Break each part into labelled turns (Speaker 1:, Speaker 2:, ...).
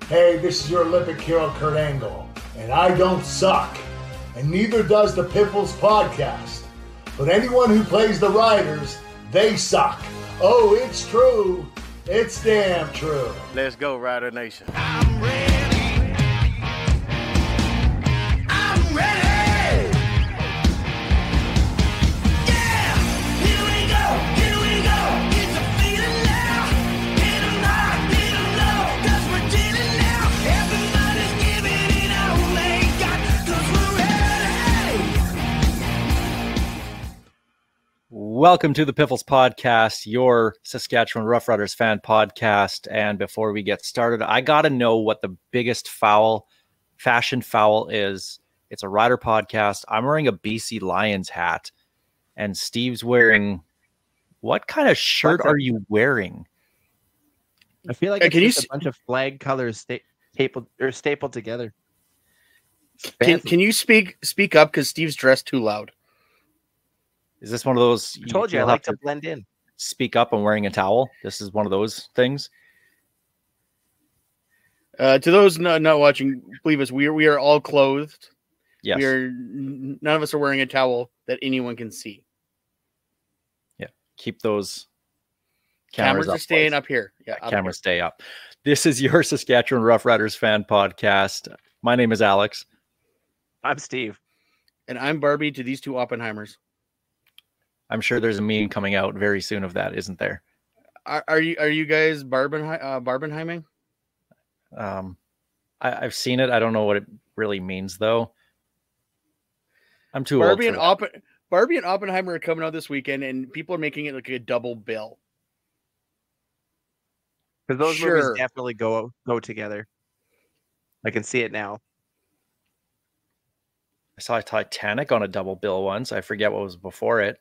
Speaker 1: Hey, this is your Olympic hero, Kurt Angle, and I don't suck, and neither does the Piffles podcast. But anyone who plays the Riders, they suck. Oh, it's true. It's damn true.
Speaker 2: Let's go, Rider Nation.
Speaker 3: I'm ready. I'm ready. Yeah, here we go. Here we go. It's a feeling now. Get 'em high, get 'em low, 'cause we're dealing now. Everybody's giving it all they got, 'cause we're ready.
Speaker 4: Welcome to the Piffles podcast, your Saskatchewan Roughriders fan podcast. And before we get started, I got to know what the biggest fashion foul is. It's a Rider podcast. I'm wearing a BC Lions hat, and Steve's wearing, what kind of shirt are you wearing?
Speaker 5: I feel like it's just a bunch of flag colors stapled together.
Speaker 2: Can you speak up because Steve's dressed too loud?
Speaker 4: Is this one of those?
Speaker 5: I told you I like to blend in.
Speaker 4: Speak up. I'm wearing a towel. This is one of those things.
Speaker 2: To those not watching, believe us, we are all clothed.
Speaker 4: Yes.
Speaker 2: None of us are wearing a towel that anyone can see.
Speaker 4: Yeah. Keep those
Speaker 2: cameras
Speaker 4: up,
Speaker 2: are staying
Speaker 4: please.
Speaker 2: up here. Yeah,
Speaker 4: cameras stay up. This is your Saskatchewan Roughriders fan podcast. My name is Alex.
Speaker 5: I'm Steve.
Speaker 2: And I'm Barbie to these two Oppenheimers.
Speaker 4: I'm sure there's a meme coming out very soon of that, isn't there?
Speaker 2: Are you guys Barbenheiming?
Speaker 4: I've seen it. I don't know what it really means, though. I'm too
Speaker 2: Barbie
Speaker 4: old for that.
Speaker 2: Barbie and Oppenheimer are coming out this weekend, and people are making it like a double bill.
Speaker 5: Because those movies definitely go together. I can see it now.
Speaker 4: I saw Titanic on a double bill once. I forget what was before it.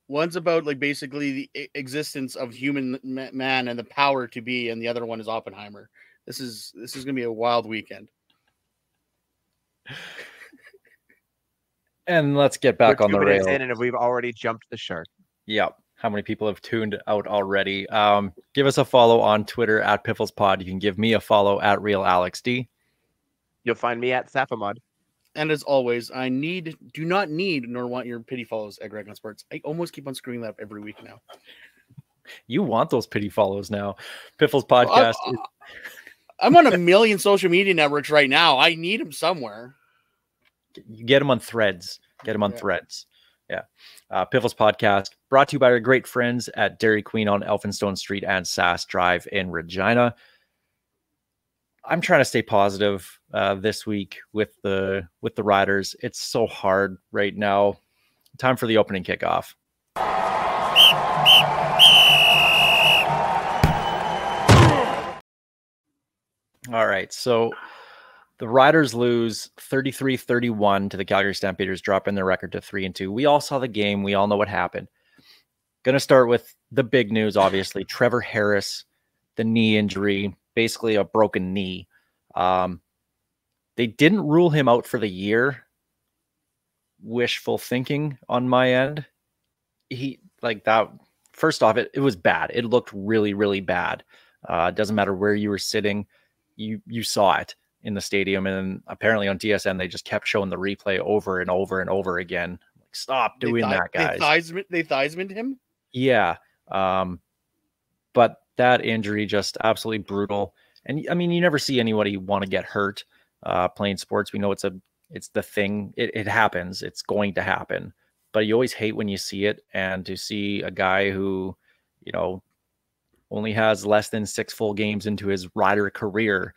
Speaker 2: One's about like basically the existence of human man and the power to be, and the other one is Oppenheimer. This is going to be a wild weekend.
Speaker 4: And let's get back on the rail.
Speaker 5: And we've already jumped the shark.
Speaker 4: Yep. How many people have tuned out already? Give us a follow on Twitter at PifflesPod. You can give me a follow at RealAlexD.
Speaker 5: You'll find me at Safamod.
Speaker 2: And as always, do not need nor want your pity follows at Greg on Sports. I almost keep on screwing that up every week now.
Speaker 4: You want those pity follows now. Piffles podcast.
Speaker 2: I'm on a million social media networks right now. I need them somewhere.
Speaker 4: You get them on Threads. Threads. Yeah. Piffles podcast brought to you by our great friends at Dairy Queen on Elphinstone Street and Sass Drive in Regina. I'm trying to stay positive this week with the Riders. It's so hard right now. Time for the opening kickoff. All right, so the Riders lose 33-31 to the Calgary Stampeders, dropping their record to 3-2. We all saw the game. We all know what happened. Going to start with the big news, obviously. Trevor Harris, the knee injury, basically a broken knee. They didn't rule him out for the year. Wishful thinking on my end. First off, it was bad. It looked really, really bad. It doesn't matter where you were sitting. You saw it in the stadium, and apparently on TSN, they just kept showing the replay over and over and over again. Like, stop doing that, guys.
Speaker 2: They Theismann him? Yeah.
Speaker 4: But that injury, just absolutely brutal. And I mean, you never see anybody want to get hurt playing sports. We know it's the thing. It happens. It's going to happen. But you always hate when you see it. And to see a guy who, only has less than 6 full games into his Rider career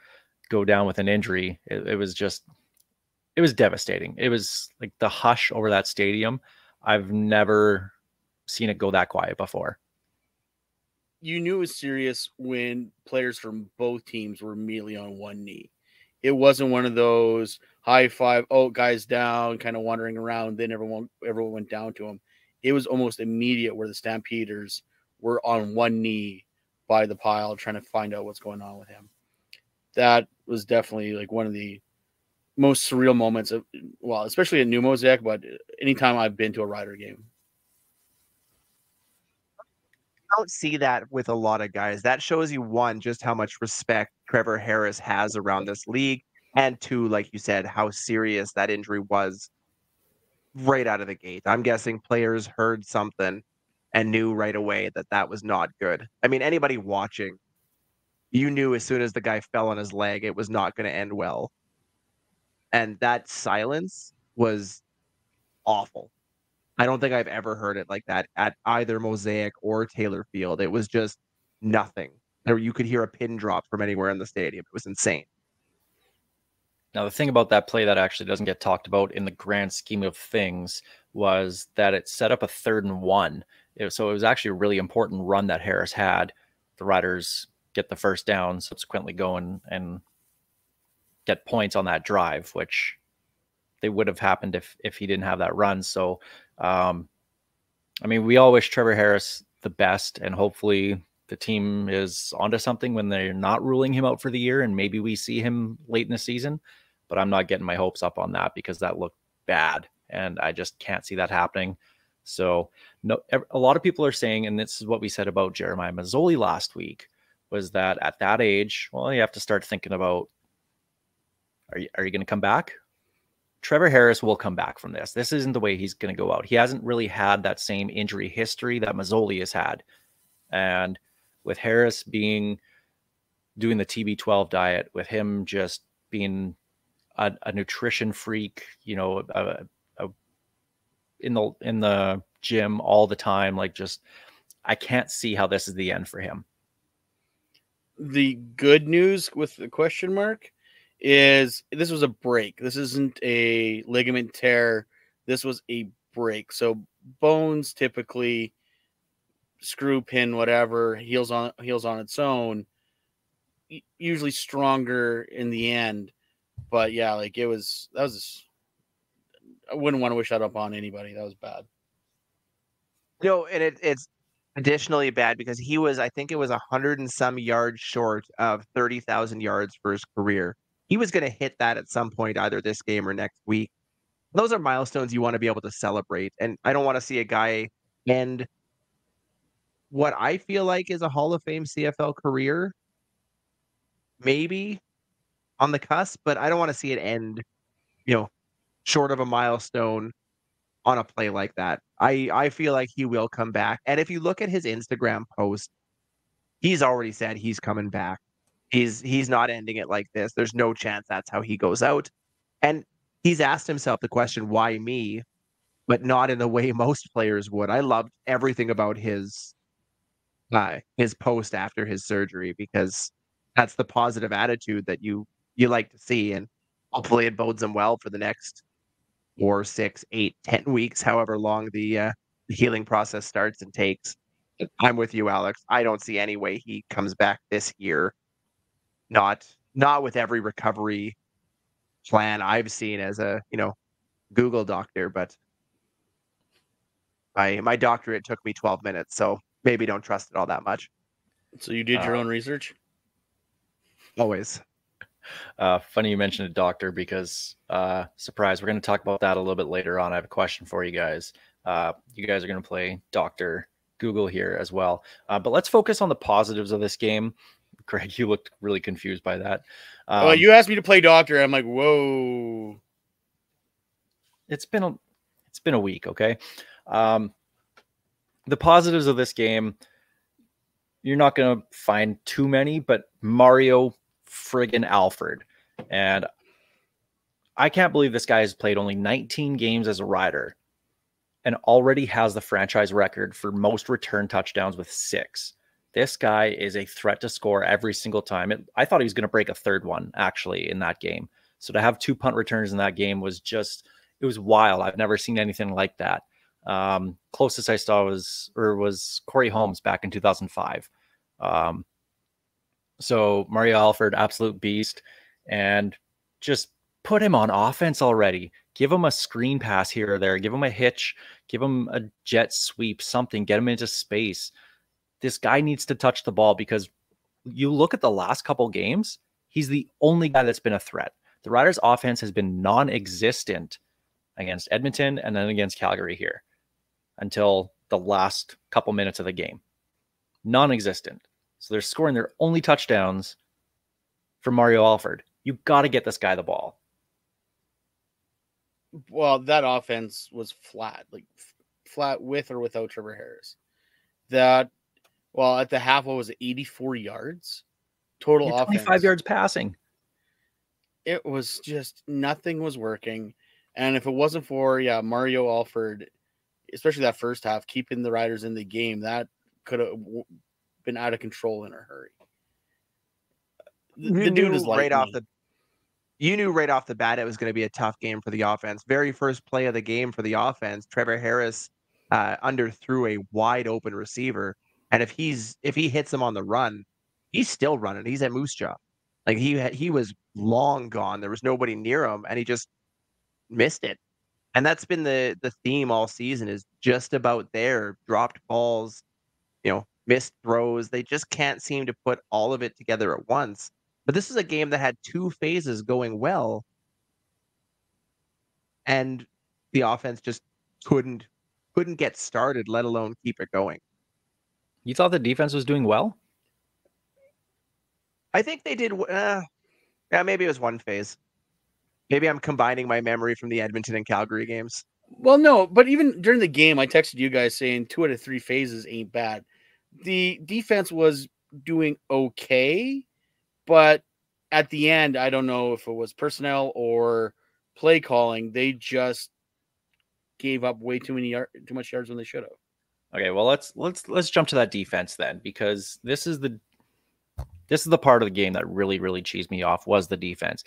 Speaker 4: go down with an injury, it was devastating. It was like the hush over that stadium. I've never seen it go that quiet before.
Speaker 2: You knew it was serious when players from both teams were immediately on one knee. It wasn't one of those high five, guys down, kind of wandering around. Then everyone went down to him. It was almost immediate where the Stampeders were on one knee by the pile trying to find out what's going on with him. That was definitely like one of the most surreal moments especially at New Mosaic, but anytime I've been to a Rider game.
Speaker 5: don't see that with a lot of guys. That shows you, one, just how much respect Trevor Harris has around this league, and two, like you said, how serious that injury was right out of the gate. I'm guessing players heard something and knew right away that that was not good. I mean, anybody watching, you knew as soon as the guy fell on his leg, it was not going to end well. And that silence was awful. I don't think I've ever heard it like that at either Mosaic or Taylor Field. It was just nothing. Or you could hear a pin drop from anywhere in the stadium. It was insane.
Speaker 4: Now, the thing about that play that actually doesn't get talked about in the grand scheme of things was that it set up a 3rd and 1. So it was actually a really important run that Harris had. The Riders get the first down, subsequently go and get points on that drive, which they would have happened if he didn't have that run. So, I mean, we all wish Trevor Harris the best, and hopefully the team is onto something when they're not ruling him out for the year, and maybe we see him late in the season. But I'm not getting my hopes up on that because that looked bad, and I just can't see that happening. So no, a lot of people are saying, and this is what we said about Jeremiah Masoli last week, was that at that age, well, you have to start thinking about, are you going to come back? Trevor Harris will come back from this. This isn't the way he's going to go out. He hasn't really had that same injury history that Masoli has had. And with Harris doing the TB12 diet, with him just being a nutrition freak, you know, in the gym all the time, like, just, I can't see how this is the end for him.
Speaker 2: The good news with the question mark is this was a break. This isn't a ligament tear. This was a break. So bones typically, screw, pin, whatever, heals on its own, usually stronger in the end. But yeah, like I wouldn't want to wish that up on anybody. That was bad.
Speaker 5: No, and it's additionally bad because he was, I think it was 100 and some yards short of 30,000 yards for his career. He was going to hit that at some point, either this game or next week. Those are milestones you want to be able to celebrate. And I don't want to see a guy end what I feel like is a Hall of Fame CFL career, maybe on the cusp, but I don't want to see it end, short of a milestone on a play like that. I feel like he will come back. And if you look at his Instagram post, he's already said he's coming back. He's not ending it like this. There's no chance that's how he goes out. And he's asked himself the question, why me? But not in the way most players would. I loved everything about his post after his surgery, because that's the positive attitude that you like to see. And hopefully it bodes him well for the next 4, 6, 8, 10 weeks, however long the healing process starts and takes. I'm with you, Alex. I don't see any way he comes back this year. Not with every recovery plan I've seen as a, Google doctor, but my doctorate took me 12 minutes, so maybe don't trust it all that much.
Speaker 2: So you did your own research?
Speaker 5: Always.
Speaker 4: Funny you mentioned a doctor, because surprise, we're going to talk about that a little bit later on. I have a question for you guys. You guys are going to play Dr. Google here as well. But let's focus on the positives of this game. Greg, you looked really confused by that.
Speaker 2: Well, you asked me to play doctor. I'm like, whoa.
Speaker 4: It's been a week, okay? The positives of this game, you're not going to find too many, but Mario friggin' Alford. And I can't believe this guy has played only 19 games as a Rider and already has the franchise record for most return touchdowns with 6. This guy is a threat to score every single time. I thought he was going to break a third one, actually, in that game. So to have 2 punt returns in that game was it was wild. I've never seen anything like that. Closest I saw was Corey Holmes back in 2005. So Mario Alford, absolute beast, and just put him on offense already. Give him a screen pass here or there. Give him a hitch. Give him a jet sweep, something. Get him into space. This guy needs to touch the ball, because you look at the last couple games, he's the only guy that's been a threat. The Riders' offense has been non-existent against Edmonton and then against Calgary here until the last couple minutes of the game. non-existent. So they're scoring their only touchdowns from Mario Alford. You got to get this guy the ball.
Speaker 2: Well, that offense was flat, like flat with or without Trevor Harris. At the half, what was it, 84 yards total
Speaker 4: You're
Speaker 2: offense?
Speaker 4: 25 yards passing.
Speaker 2: It was just nothing was working. And if it wasn't for Mario Alford, especially that first half, keeping the Riders in the game, that could have been out of control in a hurry. The dude is lightning.
Speaker 5: You knew right off the bat it was going to be a tough game for the offense. Very first play of the game for the offense, Trevor Harris underthrew a wide open receiver, and if he hits him on the run, he's still running. He's at Moose Jaw, like he was long gone. There was nobody near him, and he just missed it. And that's been the theme all season, is just about there. Dropped balls, missed throws. They just can't seem to put all of it together at once. But this is a game that had two phases going well, and the offense just couldn't get started, let alone keep it going.
Speaker 4: You thought the defense was doing well?
Speaker 5: I think they did. Maybe it was one phase. Maybe I'm combining my memory from the Edmonton and Calgary games.
Speaker 2: Well, no, but even during the game, I texted you guys saying 2 out of 3 phases ain't bad. The defense was doing okay, but at the end, I don't know if it was personnel or play calling. They just gave up way too much yards when they should have.
Speaker 4: Okay, well let's jump to that defense then, because this is the part of the game that really cheesed me off, was the defense.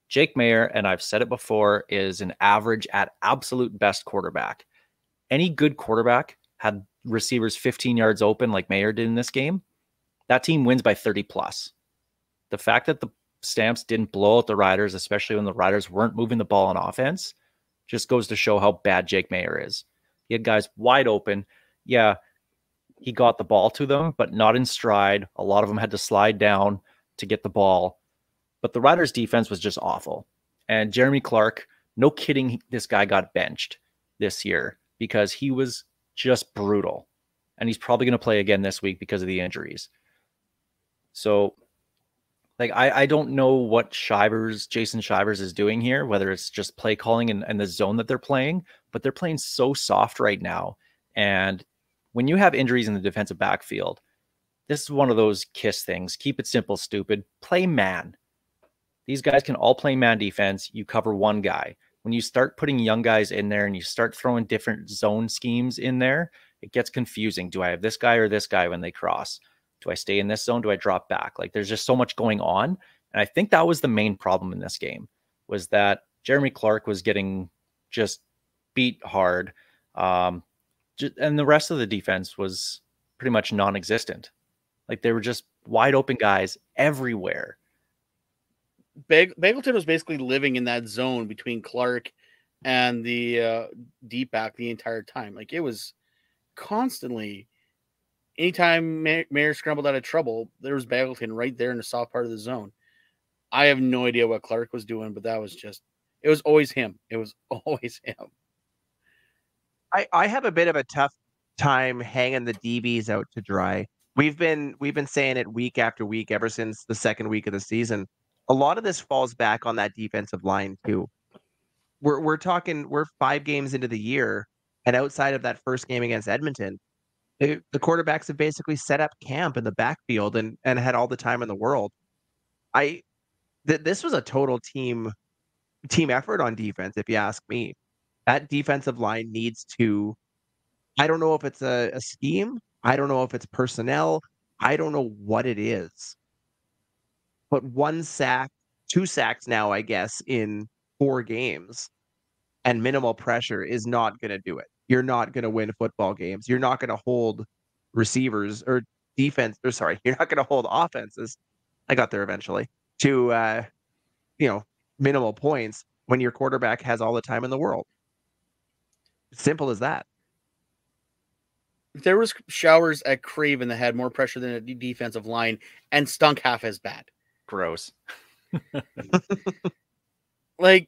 Speaker 4: Jake Maier, and I've said it before, is an average at absolute best quarterback. Any good quarterback had receivers 15 yards open like Maier did in this game, that team wins by 30 plus. The fact that the Stamps didn't blow out the Riders, especially when the Riders weren't moving the ball on offense, just goes to show how bad Jake Maier is. He had guys wide open. Yeah, he got the ball to them, but not in stride. A lot of them had to slide down to get the ball. But the Riders' defense was just awful. And Jeremy Clark, no kidding, this guy got benched this year because he was just brutal. And he's probably going to play again this week because of the injuries. So, I don't know what Jason Shivers is doing here, whether it's just play calling and the zone that they're playing, but they're playing so soft right now. And when you have injuries in the defensive backfield, this is one of those KISS things. Keep it simple, stupid. Play man. These guys can all play man defense. You cover one guy. When you start putting young guys in there and you start throwing different zone schemes in there, it gets confusing. Do I have this guy or this guy when they cross? Do I stay in this zone? Do I drop back? There's just so much going on. And I think that was the main problem in this game, was that Jeremy Clark was getting just beat hard. And the rest of the defense was pretty much non-existent. They were just wide open guys everywhere.
Speaker 2: Bagleton was basically living in that zone between Clark and the deep back the entire time. It was constantly, anytime Maier scrambled out of trouble, there was Bagleton right there in the soft part of the zone. I have no idea what Clark was doing, but it was always him. It was always him.
Speaker 5: I have a bit of a tough time hanging the DBs out to dry. We've been saying it week after week ever since the second week of the season. A lot of this falls back on that defensive line too. We're 5 games into the year, and outside of that first game against Edmonton, the quarterbacks have basically set up camp in the backfield and had all the time in the world. This was a total team effort on defense, if you ask me. That defensive line needs to, I don't know if it's a scheme. I don't know if it's personnel. I don't know what it is. But 1 sack, 2 sacks now, I guess, in 4 games, and minimal pressure is not going to do it. You're not going to win football games. You're not going to hold receivers or defense, or sorry, you're not going to hold offenses. I got there eventually to, minimal points when your quarterback has all the time in the world. Simple as that.
Speaker 2: There was showers at Craven that had more pressure than a defensive line and stunk half as bad.
Speaker 4: Gross.
Speaker 2: They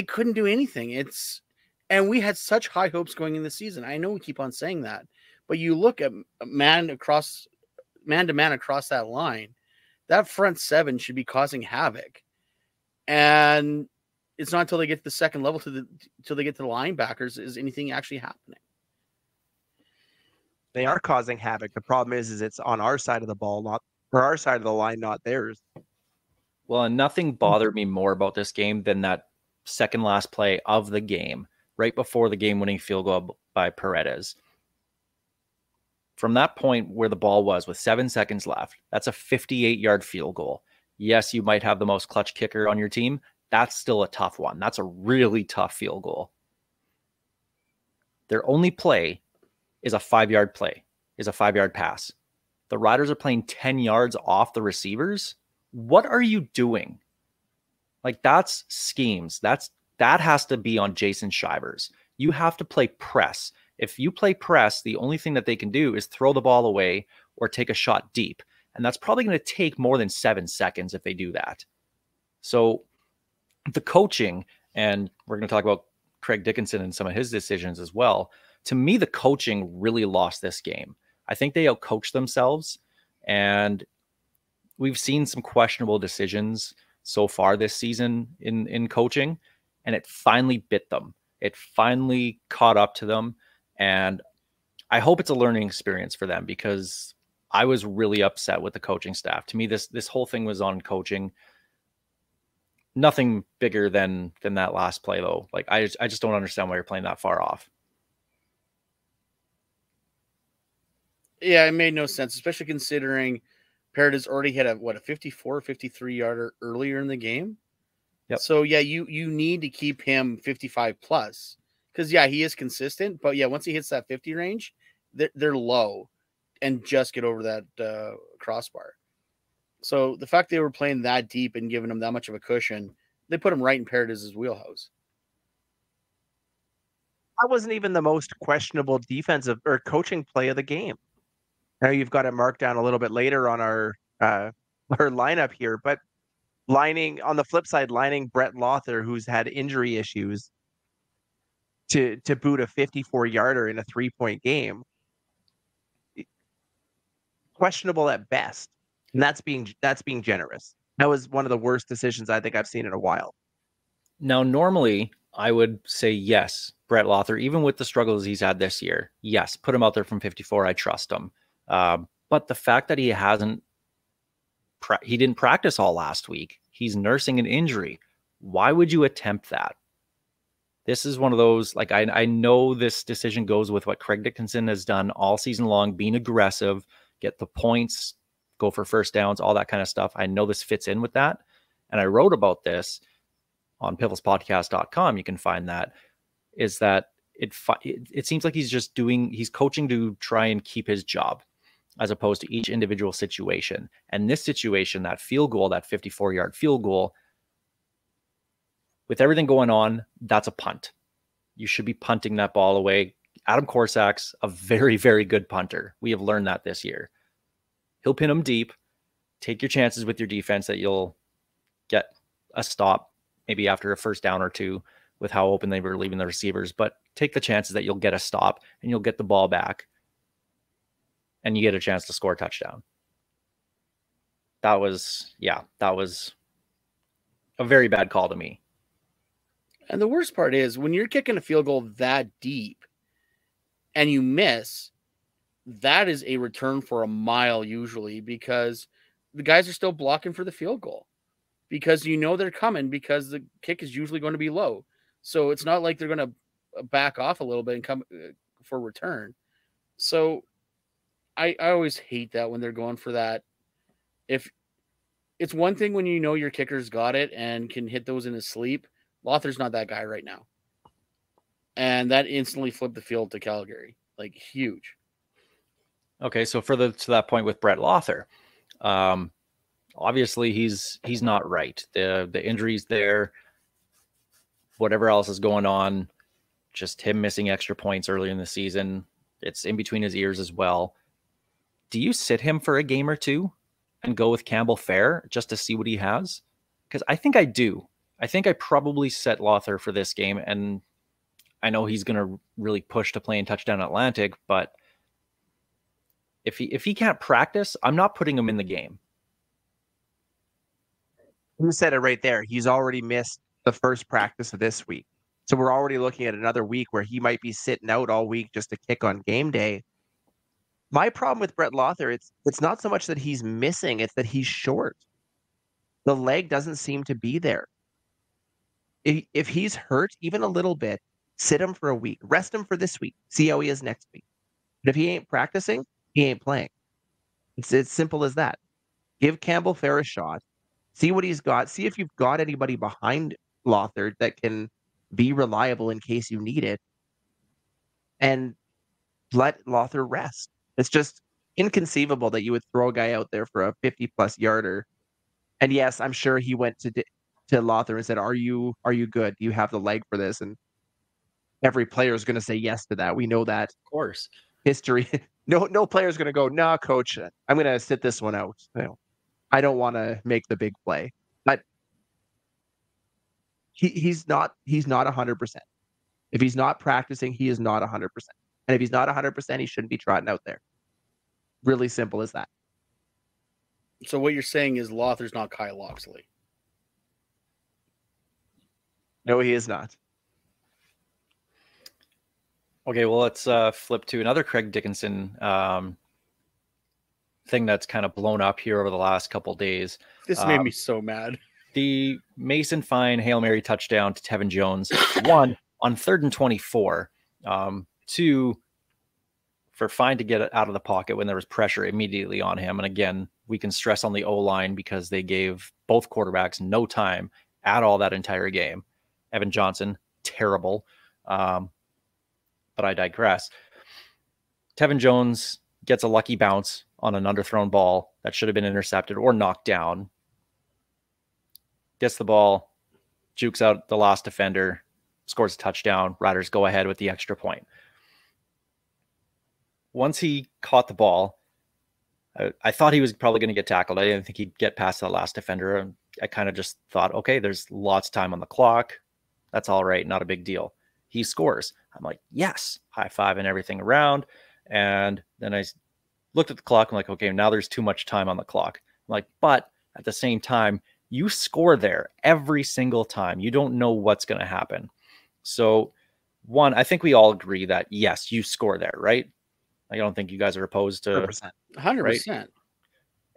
Speaker 2: couldn't do anything. And we had such high hopes going in the season. I know we keep on saying that, But you look at man to man across that line, that front seven should be causing havoc. And it's not until they get to the second level till they get to the linebackers is anything actually happening.
Speaker 5: They are causing havoc. The problem is it's on our side of the ball, not or our side of the line, not theirs.
Speaker 4: Well, and nothing bothered me more about this game than that second last play of the game, right before the game-winning field goal by Paredes. From that point where the ball was with 7 seconds left, that's a 58-yard field goal. Yes, you might have the most clutch kicker on your team. That's still a tough one. That's a really tough field goal. Their only play is a 5-yard play, is a 5-yard pass. The Riders are playing 10 yards off the receivers. What are you doing? Like, that's schemes. That has to be on Jason Shivers. You have to play press. If you play press, the only thing that they can do is throw the ball away or take a shot deep. And that's probably going to take more than 7 seconds if they do that. So the coaching, and we're going to talk about Craig Dickinson and some of his decisions as well. To me, the coaching really lost this game. I think they outcoached themselves, and we've seen some questionable decisions so far this season in coaching, and it finally bit them. It finally caught up to them, and I hope it's a learning experience for them, because I was really upset with the coaching staff. To me, this whole thing was on coaching. Nothing bigger than that last play, though. Like, I just don't understand why you're playing that far off.
Speaker 2: Yeah, it made no sense, especially considering Paredes already had a 54, 53 yarder earlier in the game.
Speaker 4: Yep.
Speaker 2: So yeah, you need to keep him 55 plus, because yeah, he is consistent, but yeah, once he hits that 50 range, they're low and just get over that crossbar. So the fact they were playing that deep and giving him that much of a cushion, they put him right in Paredes' wheelhouse.
Speaker 5: That wasn't even the most questionable defensive or coaching play of the game. Now you've got it marked down a little bit later on our lineup here, but on the flip side, lining Brett Lothar, who's had injury issues, to boot a 54-yarder in a 3-point game, questionable at best, and that's being generous. That was one of the worst decisions I think I've seen in a while.
Speaker 4: Now, normally I would say yes, Brett Lothar, even with the struggles he's had this year, yes, put him out there from 54. I trust him. But the fact that he didn't practice all last week, he's nursing an injury. Why would you attempt that? This is one of those, like, I know this decision goes with what Craig Dickinson has done all season long, being aggressive, get the points, go for first downs, all that kind of stuff. I know this fits in with that. And I wrote about this on pifflespodcast.com. You can find that, is that it seems like he's coaching to try and keep his job, as opposed to each individual situation. And this situation, that field goal, that 54-yard field goal, with everything going on, that's a punt. You should be punting that ball away. Adam Korsak's a very, very good punter. We have learned that this year. He'll pin them deep. Take your chances with your defense that you'll get a stop, maybe after a first down or two, with how open they were leaving the receivers. But take the chances that you'll get a stop and you'll get the ball back and you get a chance to score a touchdown. That was a very bad call to me.
Speaker 2: And the worst part is, when you're kicking a field goal that deep and you miss, that is a return for a mile usually, because the guys are still blocking for the field goal, because you know they're coming, because the kick is usually going to be low. So it's not like they're going to back off a little bit and come for return. So I always hate that when they're going for that. If it's one thing when you know your kicker's got it and can hit those in his sleep, Lothar's not that guy right now. And that instantly flipped the field to Calgary. Like, huge.
Speaker 4: Okay, so to that point with Brett Lothar, obviously he's not right. The injury's there. Whatever else is going on, just him missing extra points early in the season, it's in between his ears as well. Do you sit him for a game or two and go with Campbell Fair just to see what he has? Because I think I do. I think I probably set Lothar for this game, and I know he's going to really push to play in Touchdown Atlantic, but If he can't practice, I'm not putting him in the game.
Speaker 5: You said it right there. He's already missed the first practice of this week. So we're already looking at another week where he might be sitting out all week just to kick on game day. My problem with Brett Lothar, it's not so much that he's missing, it's that he's short. The leg doesn't seem to be there. If he's hurt even a little bit, sit him for a week, rest him for this week, see how he is next week. But if he ain't practicing, he ain't playing. It's simple as that. Give Campbell Fair a shot. See what he's got. See if you've got anybody behind Lothar that can be reliable in case you need it. And let Lothar rest. It's just inconceivable that you would throw a guy out there for a 50-plus yarder. And yes, I'm sure he went to Lothar and said, "Are you good? Do you have the leg for this?" And every player is going to say yes to that. We know that.
Speaker 4: Of course.
Speaker 5: History. No player is going to go, "Nah, coach, I'm going to sit this one out. I don't want to make the big play." But he's not 100%. If he's not practicing, he is not 100%. And if he's not 100%, he shouldn't be trotting out there. Really simple as that.
Speaker 2: So what you're saying is Lothar's not Kyle Loxley.
Speaker 5: No, he is not.
Speaker 4: Okay, well, let's flip to another Craig Dickinson thing that's kind of blown up here over the last couple days.
Speaker 2: This made me so mad.
Speaker 4: The Mason Fine Hail Mary touchdown to Tevin Jones, 1 on 3rd and 24. 2 for Fine to get it out of the pocket when there was pressure immediately on him. And again, we can stress on the O-line because they gave both quarterbacks no time at all that entire game. Evan Johnson, terrible. But I digress. Tevin Jones gets a lucky bounce on an underthrown ball that should have been intercepted or knocked down. Gets the ball, jukes out the last defender, scores a touchdown. Riders go ahead with the extra point. Once he caught the ball, I thought he was probably going to get tackled. I didn't think he'd get past the last defender. I kind of just thought, okay, there's lots of time on the clock. That's all right. Not a big deal. He scores. I'm like, yes, high five and everything around. And then I looked at the clock. I'm like, okay, now there's too much time on the clock. I'm like, but at the same time, you score there every single time. You don't know what's going to happen. So one, I think we all agree that yes, you score there, right? I don't think you guys are opposed to
Speaker 2: 100%.
Speaker 4: Right?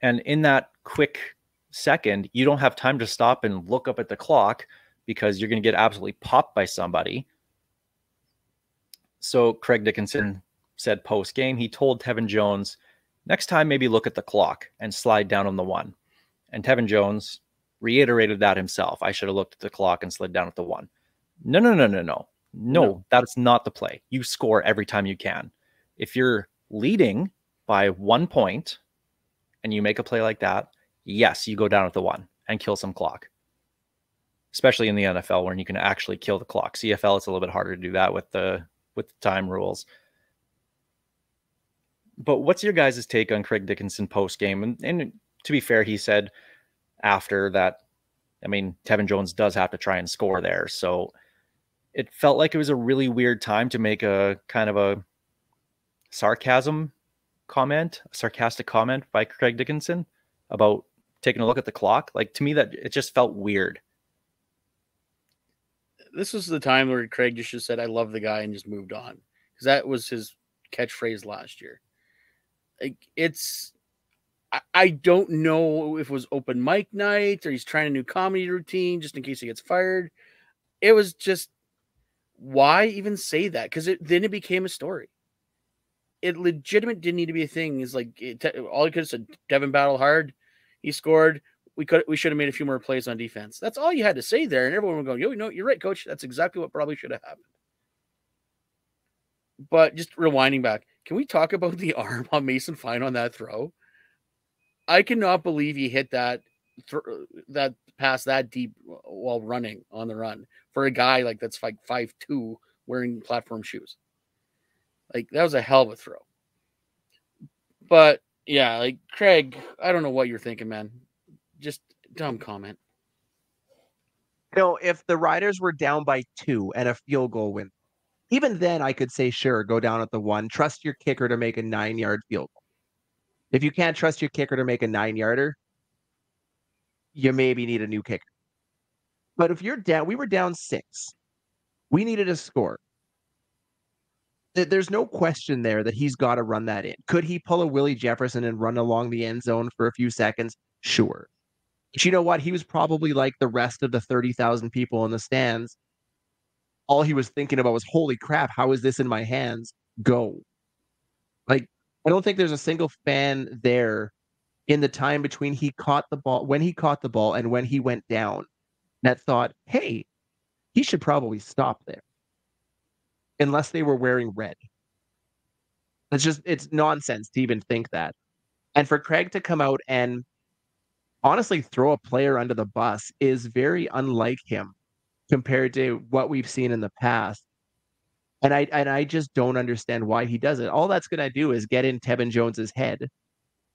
Speaker 4: And in that quick second, you don't have time to stop and look up at the clock because you're going to get absolutely popped by somebody. So Craig Dickinson said post-game, he told Tevin Jones, next time maybe look at the clock and slide down on the 1. And Tevin Jones reiterated that himself. I should have looked at the clock and slid down at the 1. No, that's not the play. You score every time you can. If you're leading by 1 point and you make a play like that, yes, you go down at the 1 and kill some clock. Especially in the NFL where you can actually kill the clock. CFL, it's a little bit harder to do that with the time rules. But what's your guys' take on Craig Dickinson post-game? And to be fair, he said after that, I mean, Tevin Jones does have to try and score there. So it felt like it was a really weird time to make a kind of a sarcastic comment by Craig Dickinson about taking a look at the clock. Like, to me, that it just felt weird.
Speaker 2: This was the time where Craig just said, "I love the guy," and just moved on. Because that was his catchphrase last year. Like, I don't know if it was open mic night or he's trying a new comedy routine just in case he gets fired. It was just, why even say that? Because then it became a story. It legitimate didn't need to be a thing. It's like all he could have said, Devin battled hard, he scored. We should have made a few more plays on defense. That's all you had to say there, and everyone would go, "Yo, no, you're right, coach. That's exactly what probably should have happened." But just rewinding back, can we talk about the arm on Mason Fine on that throw? I cannot believe he hit that pass that deep while running on the run for a guy like that's like 5'2" wearing platform shoes. Like, that was a hell of a throw. But yeah, like, Craig, I don't know what you're thinking, man. Just dumb comment.
Speaker 5: If the Riders were down by 2 and a field goal win, even then I could say, sure, go down at the 1, trust your kicker to make a 9-yard field goal. If you can't trust your kicker to make a 9-yarder, you maybe need a new kicker. But if you're down, we were down 6. We needed a score. There's no question there that he's got to run that in. Could he pull a Willie Jefferson and run along the end zone for a few seconds? Sure. But you know what? He was probably like the rest of the 30,000 people in the stands. All he was thinking about was, holy crap, how is this in my hands? Go. Like, I don't think there's a single fan there in the time between when he caught the ball and when he went down that thought, hey, he should probably stop there. Unless they were wearing red. It's nonsense to even think that. And for Craig to come out and honestly throw a player under the bus is very unlike him compared to what we've seen in the past. And I just don't understand why he does it. All that's going to do is get in Tevin Jones's head.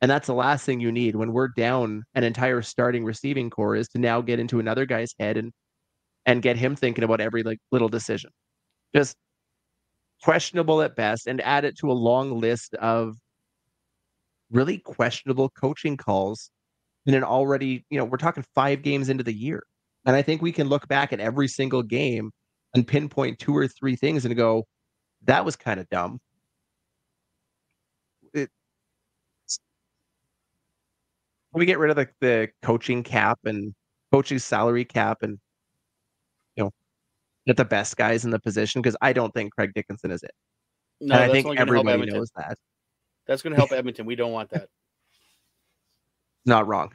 Speaker 5: And that's the last thing you need when we're down an entire starting receiving core, is to now get into another guy's head and get him thinking about every little decision. Just questionable at best, and add it to a long list of really questionable coaching calls in an already, we're talking 5 games into the year. And I think we can look back at every single game and pinpoint 2 or 3 things and go, that was kind of dumb. We get rid of the coaching cap and coaching salary cap and, get the best guys in the position, because I don't think Craig Dickinson is it.
Speaker 2: No,
Speaker 5: and I
Speaker 2: that's
Speaker 5: think
Speaker 2: only gonna help
Speaker 5: everybody
Speaker 2: Edmonton.
Speaker 5: knows that.
Speaker 2: That's going to help Edmonton. We don't want that.
Speaker 5: Not wrong.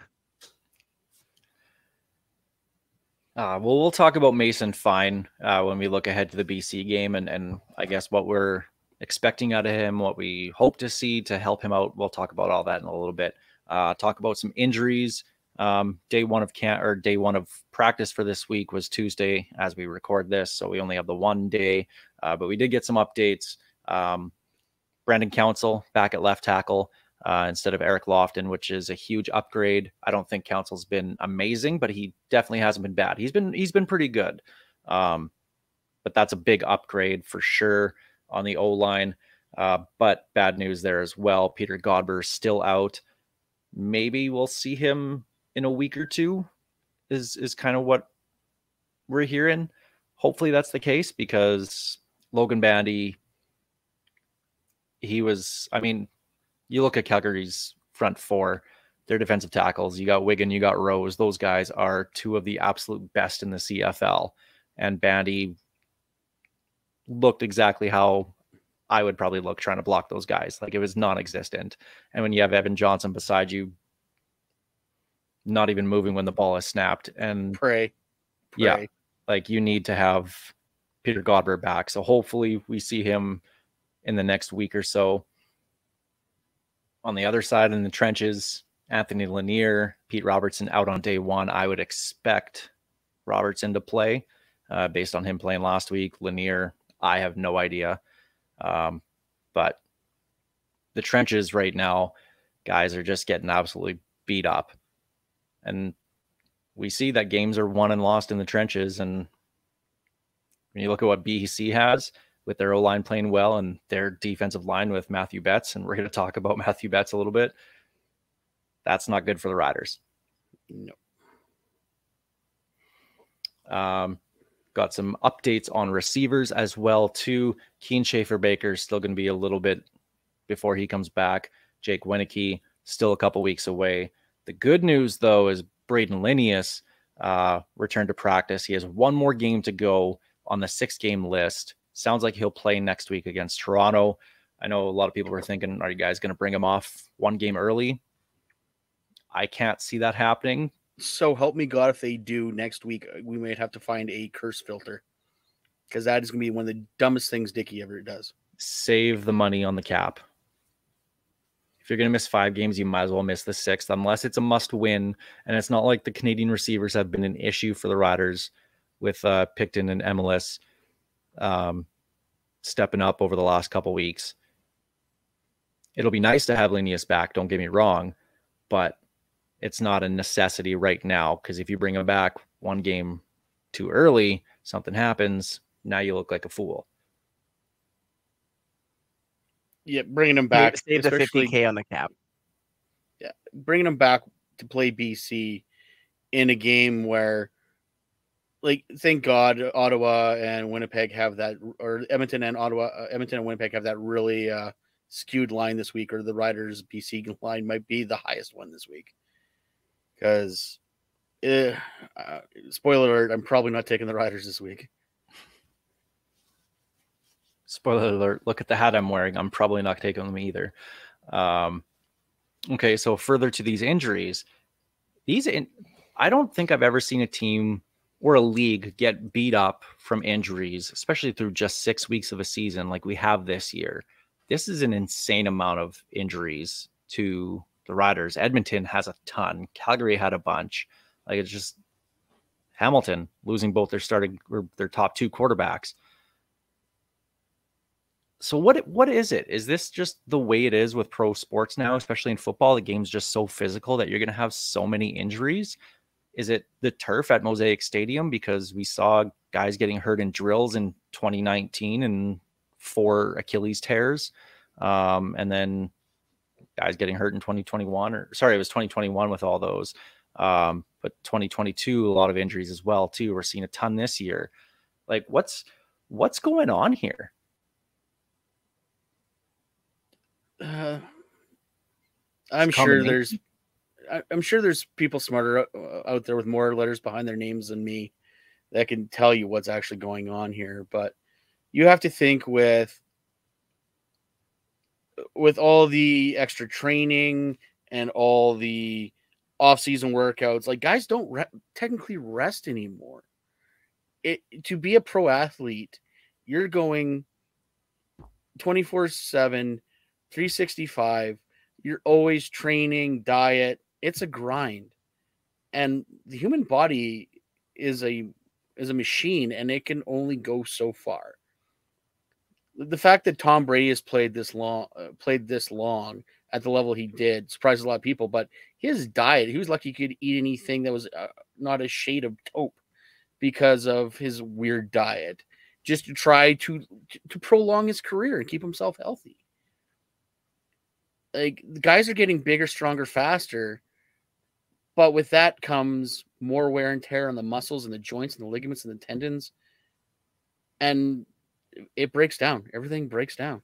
Speaker 4: We'll talk about Mason Fine when we look ahead to the BC game, and I guess what we're expecting out of him, what we hope to see to help him out. We'll talk about all that in a little bit. Talk about some injuries. Day one of practice for this week was Tuesday as we record this, so we only have the one day, but we did get some updates. Brandon Council back at left tackle instead of Eric Lofton, which is a huge upgrade. I don't think Council's been amazing, but he definitely hasn't been bad. He's been pretty good, but that's a big upgrade for sure on the O-line. But bad news there as well. Peter Godber still out. Maybe we'll see him in a week or two is kind of what we're hearing. Hopefully that's the case, because Logan Bandy, you look at Calgary's front 4, their defensive tackles. You got Wigan, you got Rose. Those guys are 2 of the absolute best in the CFL. And Bandy looked exactly how I would probably look trying to block those guys. Like, it was non-existent. And when you have Evan Johnson beside you, not even moving when the ball is snapped, and
Speaker 2: Pray.
Speaker 4: Yeah, like, you need to have Peter Godber back. So hopefully we see him in the next week or so. On the other side in the trenches, Anthony Lanier, Pete Robertson out on day one. I would expect Robertson to play based on him playing last week. Lanier, I have no idea. But the trenches right now, guys are just getting absolutely beat up. And we see that games are won and lost in the trenches. And when you look at what BC has with their O-line playing well and their defensive line with Matthew Betts, and we're going to talk about Matthew Betts a little bit, that's not good for the Riders.
Speaker 2: No.
Speaker 4: Got some updates on receivers as well, too. Keen Schaefer-Baker is still going to be a little bit before he comes back. Jake Winicky still a couple weeks away. The good news, though, is Braden Linnaeus returned to practice. He has one more game to go on the 6-game list. Sounds like he'll play next week against Toronto. I know a lot of people were thinking, are you guys going to bring him off one game early? I can't see that happening.
Speaker 2: So help me God, if they do next week, we might have to find a curse filter, because that is going to be one of the dumbest things Dickey ever does.
Speaker 4: Save the money on the cap. If you're going to miss 5 games, you might as well miss the 6th, unless it's a must win. And it's not like the Canadian receivers have been an issue for the Riders with Picton and MLS stepping up over the last couple weeks. It'll be nice to have Linnaeus back, don't get me wrong, but it's not a necessity right now, because if you bring him back one game too early, something happens, now you look like a fool.
Speaker 2: Yeah, bringing him back.
Speaker 5: Save the $50K on the cap.
Speaker 2: Yeah, bringing them back to play BC in a game where, like, thank God Ottawa and Winnipeg have that, or Edmonton and Winnipeg have that really skewed line this week, or the Riders BC line might be the highest one this week. Because, spoiler alert, I'm probably not taking the Riders this week.
Speaker 4: Spoiler alert, look at the hat I'm wearing. I'm probably not taking them either. Okay, so further to these injuries, I don't think I've ever seen a team or a league get beat up from injuries, especially through just 6 weeks of a season like we have this year. This is an insane amount of injuries to the Riders. Edmonton has a ton. Calgary had a bunch. Like, it's just Hamilton losing both their top two quarterbacks. So what is it? Is this just the way it is with pro sports now, especially in football? The game's just so physical that you're going to have so many injuries. Is it the turf at Mosaic Stadium? Because we saw guys getting hurt in drills in 2019 and 4 Achilles tears. And then guys getting hurt in 2021, it was 2021 with all those. But 2022, a lot of injuries as well, too. We're seeing a ton this year. Like, what's going on here?
Speaker 2: I'm sure there's people smarter out there with more letters behind their names than me that can tell you what's actually going on here. But you have to think with all the extra training and all the off-season workouts, like, guys don't technically rest anymore. To be a pro athlete, you're going 24/7, 365. You're always training, diet. It's a grind. And the human body is a machine, and it can only go so far. The fact that Tom Brady has played this long at the level he did surprised a lot of people, but his diet, he was lucky he could eat anything that was not a shade of taupe because of his weird diet, just to try to prolong his career and keep himself healthy. Like, the guys are getting bigger, stronger, faster, but with that comes more wear and tear on the muscles and the joints and the ligaments and the tendons, and it breaks down. Everything breaks down.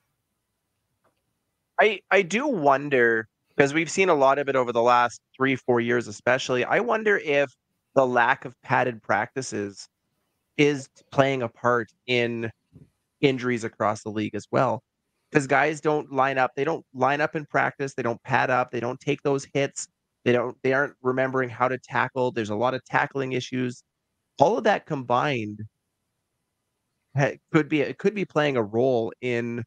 Speaker 5: I do wonder, because we've seen a lot of it over the last 3-4 years, especially. I wonder if the lack of padded practices is playing a part in injuries across the league as well. Because guys don't line up. They don't line up in practice. They don't pad up. They don't take those hits. They aren't remembering how to tackle. There's a lot of tackling issues. All of that combined could be playing a role in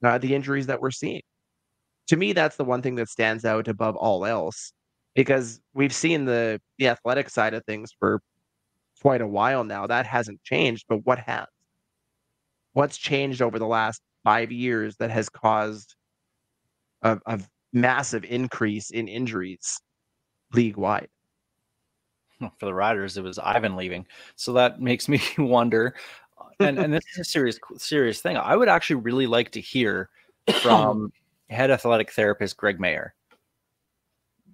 Speaker 5: the injuries that we're seeing. To me, that's the one thing that stands out above all else, because we've seen the athletic side of things for quite a while now. That hasn't changed, but what has? What's changed over the last 5 years that has caused a massive increase in injuries league-wide?
Speaker 4: For the Riders, it was Ivan leaving. So that makes me wonder, and this is a serious thing. I would actually really like to hear from head athletic therapist Greg Mayer,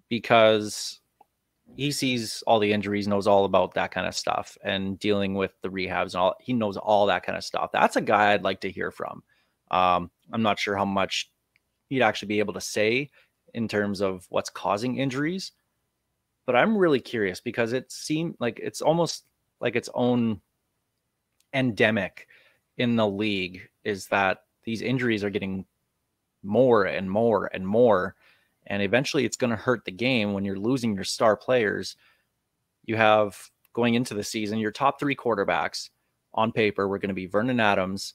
Speaker 4: because he sees all the injuries, knows all about that kind of stuff, and dealing with the rehabs and all. He knows all that kind of stuff. That's a guy I'd like to hear from. I'm not sure how much he'd actually be able to say in terms of what's causing injuries, but I'm really curious, because it seemed like it's almost like its own endemic in the league, is that these injuries are getting more and more and more, and eventually it's going to hurt the game when you're losing your star players. You have, going into the season, your top 3 quarterbacks on paper were going to be Vernon Adams,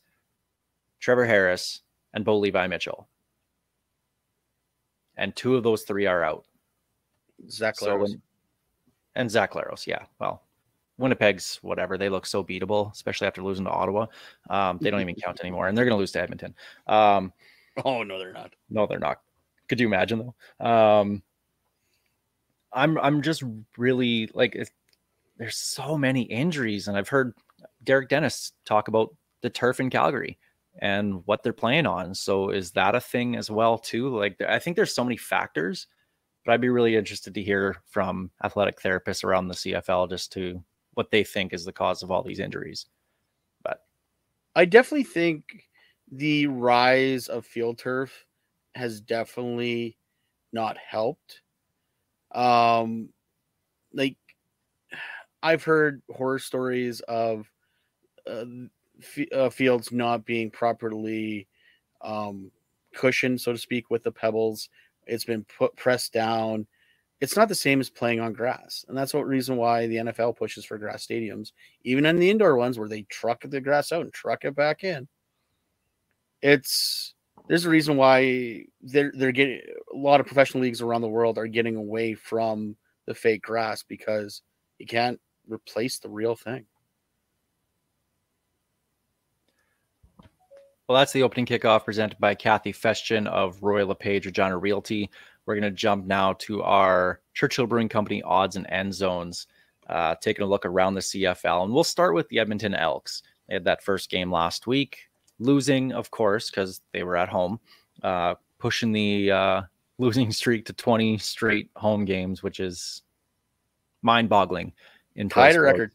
Speaker 4: Trevor Harris, and Bo Levi Mitchell. And 2 of those 3 are out.
Speaker 2: Zach Laros.
Speaker 4: And Zach Laros, yeah. Well, Winnipeg's whatever. They look so beatable, especially after losing to Ottawa. They don't even count anymore, and they're going to lose to Edmonton.
Speaker 2: Oh, no, they're not.
Speaker 4: No, they're not. Could you imagine, though? I'm just really, like, there's so many injuries, and I've heard Derek Dennis talk about the turf in Calgary and what they're playing on. So is that a thing as well, too? Like, I think there's so many factors But I'd be really interested to hear from athletic therapists around the CFL just to what they think is the cause of all these injuries. But
Speaker 2: I definitely think the rise of field turf has definitely not helped. Like I've heard horror stories of fields not being properly cushioned, so to speak, with the pebbles. It's been pressed down. It's not the same as playing on grass, and that's what reason why the NFL pushes for grass stadiums, even in the indoor ones where they truck the grass out and truck it back in. There's a reason why they're getting a lot of professional leagues around the world are getting away from the fake grass because you can't replace the real thing.
Speaker 4: Well, that's the opening kickoff presented by Kathy Festian of Royal LePage Regina Realty. We're going to jump now to our Churchill Brewing Company odds and end zones, taking a look around the CFL. And we'll start with the Edmonton Elks. They had that first game last week, losing, of course, because they were at home, pushing the losing streak to 20 straight home games, which is mind-boggling.
Speaker 2: Tied a record.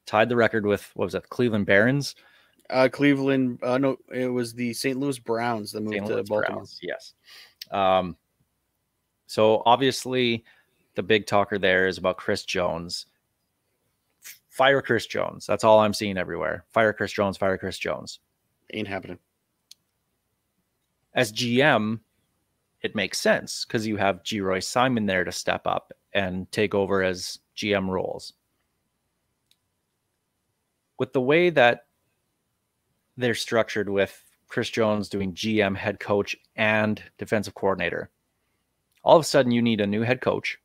Speaker 4: Tied the record with, what was that, Cleveland Barons?
Speaker 2: Cleveland, no, it was the St. Louis Browns that moved to Baltimore.
Speaker 4: Browns, yes. So obviously the big talker there is about Chris Jones. Fire Chris Jones. That's all I'm seeing everywhere. Fire Chris Jones, fire Chris Jones.
Speaker 2: Ain't happening.
Speaker 4: As GM, it makes sense because you have G. Roy Simon there to step up and take over as GM roles. With the way that they're structured with Chris Jones doing GM, head coach, and defensive coordinator, all of a sudden you need a new head coach.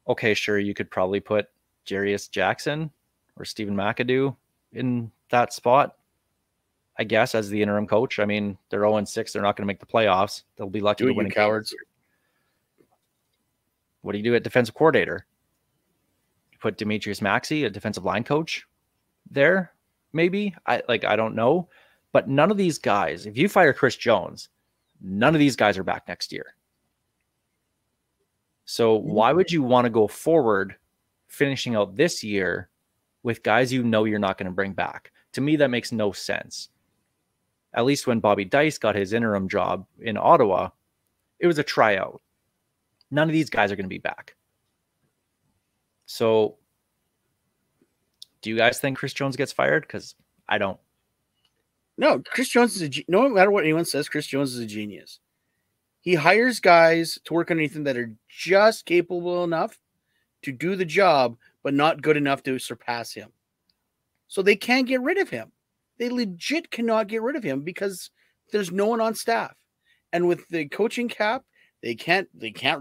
Speaker 4: Okay, sure, you could probably put Jarius Jackson or Stephen McAdoo in that spot, I guess, as the interim coach. I mean, they're 0-6. They're not going to make the playoffs. They'll be lucky to win.
Speaker 2: Cowards.
Speaker 4: What do you do at defensive coordinator? You put Demetrius Maxey, a defensive line coach, there, maybe. I don't know. But none of these guys, if you fire Chris Jones, none of these guys are back next year. So why would you want to go forward finishing out this year with guys you know you're not going to bring back? To me, that makes no sense. At least when Bobby Dice got his interim job in Ottawa, it was a tryout. None of these guys are going to be back. So do you guys think Chris Jones gets fired? Because I don't.
Speaker 2: No, Chris Jones is no matter what anyone says, Chris Jones is a genius. He hires guys to work underneath him that are just capable enough to do the job, but not good enough to surpass him. So they can't get rid of him. They legit cannot get rid of him because there's no one on staff. And with the coaching cap, they can't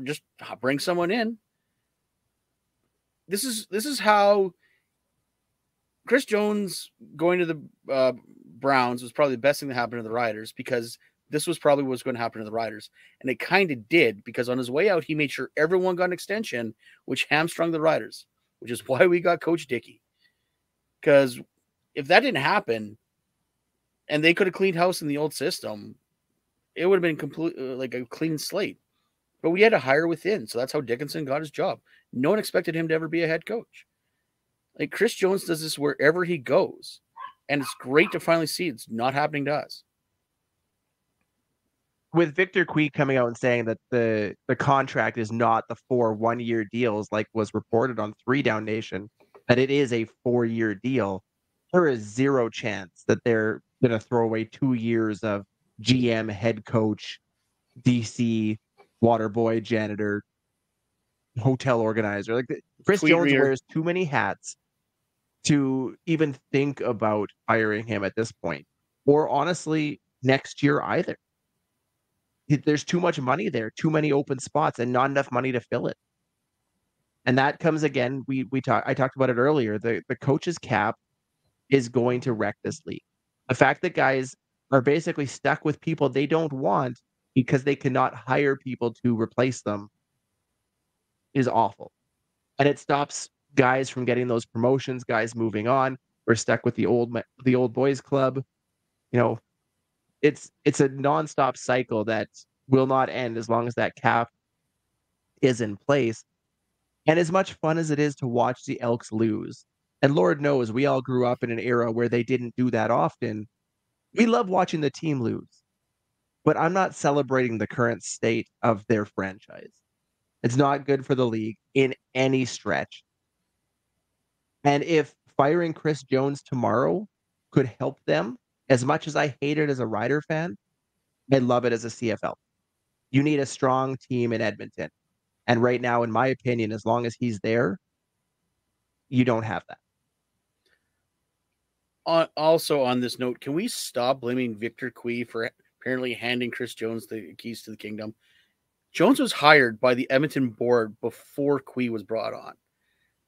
Speaker 2: just bring someone in. This is how Chris Jones going to the Browns was probably the best thing that happened to the Riders, because this was probably what was going to happen to the Riders. And it kind of did, because on his way out, he made sure everyone got an extension, which hamstrung the Riders, which is why we got Coach Dickey. Because if that didn't happen and they could have cleaned house in the old system, it would have been complete, like a clean slate. But we had to hire within. So that's how Dickinson got his job. No one expected him to ever be a head coach. Like, Chris Jones does this wherever he goes. And it's great to finally see it's not happening to us.
Speaker 5: With Victor Cui coming out and saying that the contract is not the 4 one-year deals like was reported on 3 Down Nation, that it is a 4-year deal, there is zero chance that they're going to throw away 2 years of GM, head coach, DC, water boy, janitor, hotel organizer. Like, Chris Jones wears too many hats to even think about hiring him at this point, or honestly, next year either. There's too much money there, too many open spots, and not enough money to fill it. And that comes again. I talked about it earlier. The coach's cap is going to wreck this league. The fact that guys are basically stuck with people they don't want because they cannot hire people to replace them is awful. And it stops guys from getting those promotions, guys moving on. We're stuck with the old boys club. You know, it's a nonstop cycle that will not end as long as that cap is in place. And as much fun as it is to watch the Elks lose, and Lord knows we all grew up in an era where they didn't do that often, we love watching the team lose. But I'm not celebrating the current state of their franchise. It's not good for the league in any stretch. And if firing Chris Jones tomorrow could help them, as much as I hate it as a Rider fan, I love it as a CFL. You need a strong team in Edmonton. And right now, in my opinion, as long as he's there, you don't have that.
Speaker 2: Also, on this note, can we stop blaming Victor Cui for apparently handing Chris Jones the keys to the kingdom? Jones was hired by the Edmonton board before Cui was brought on.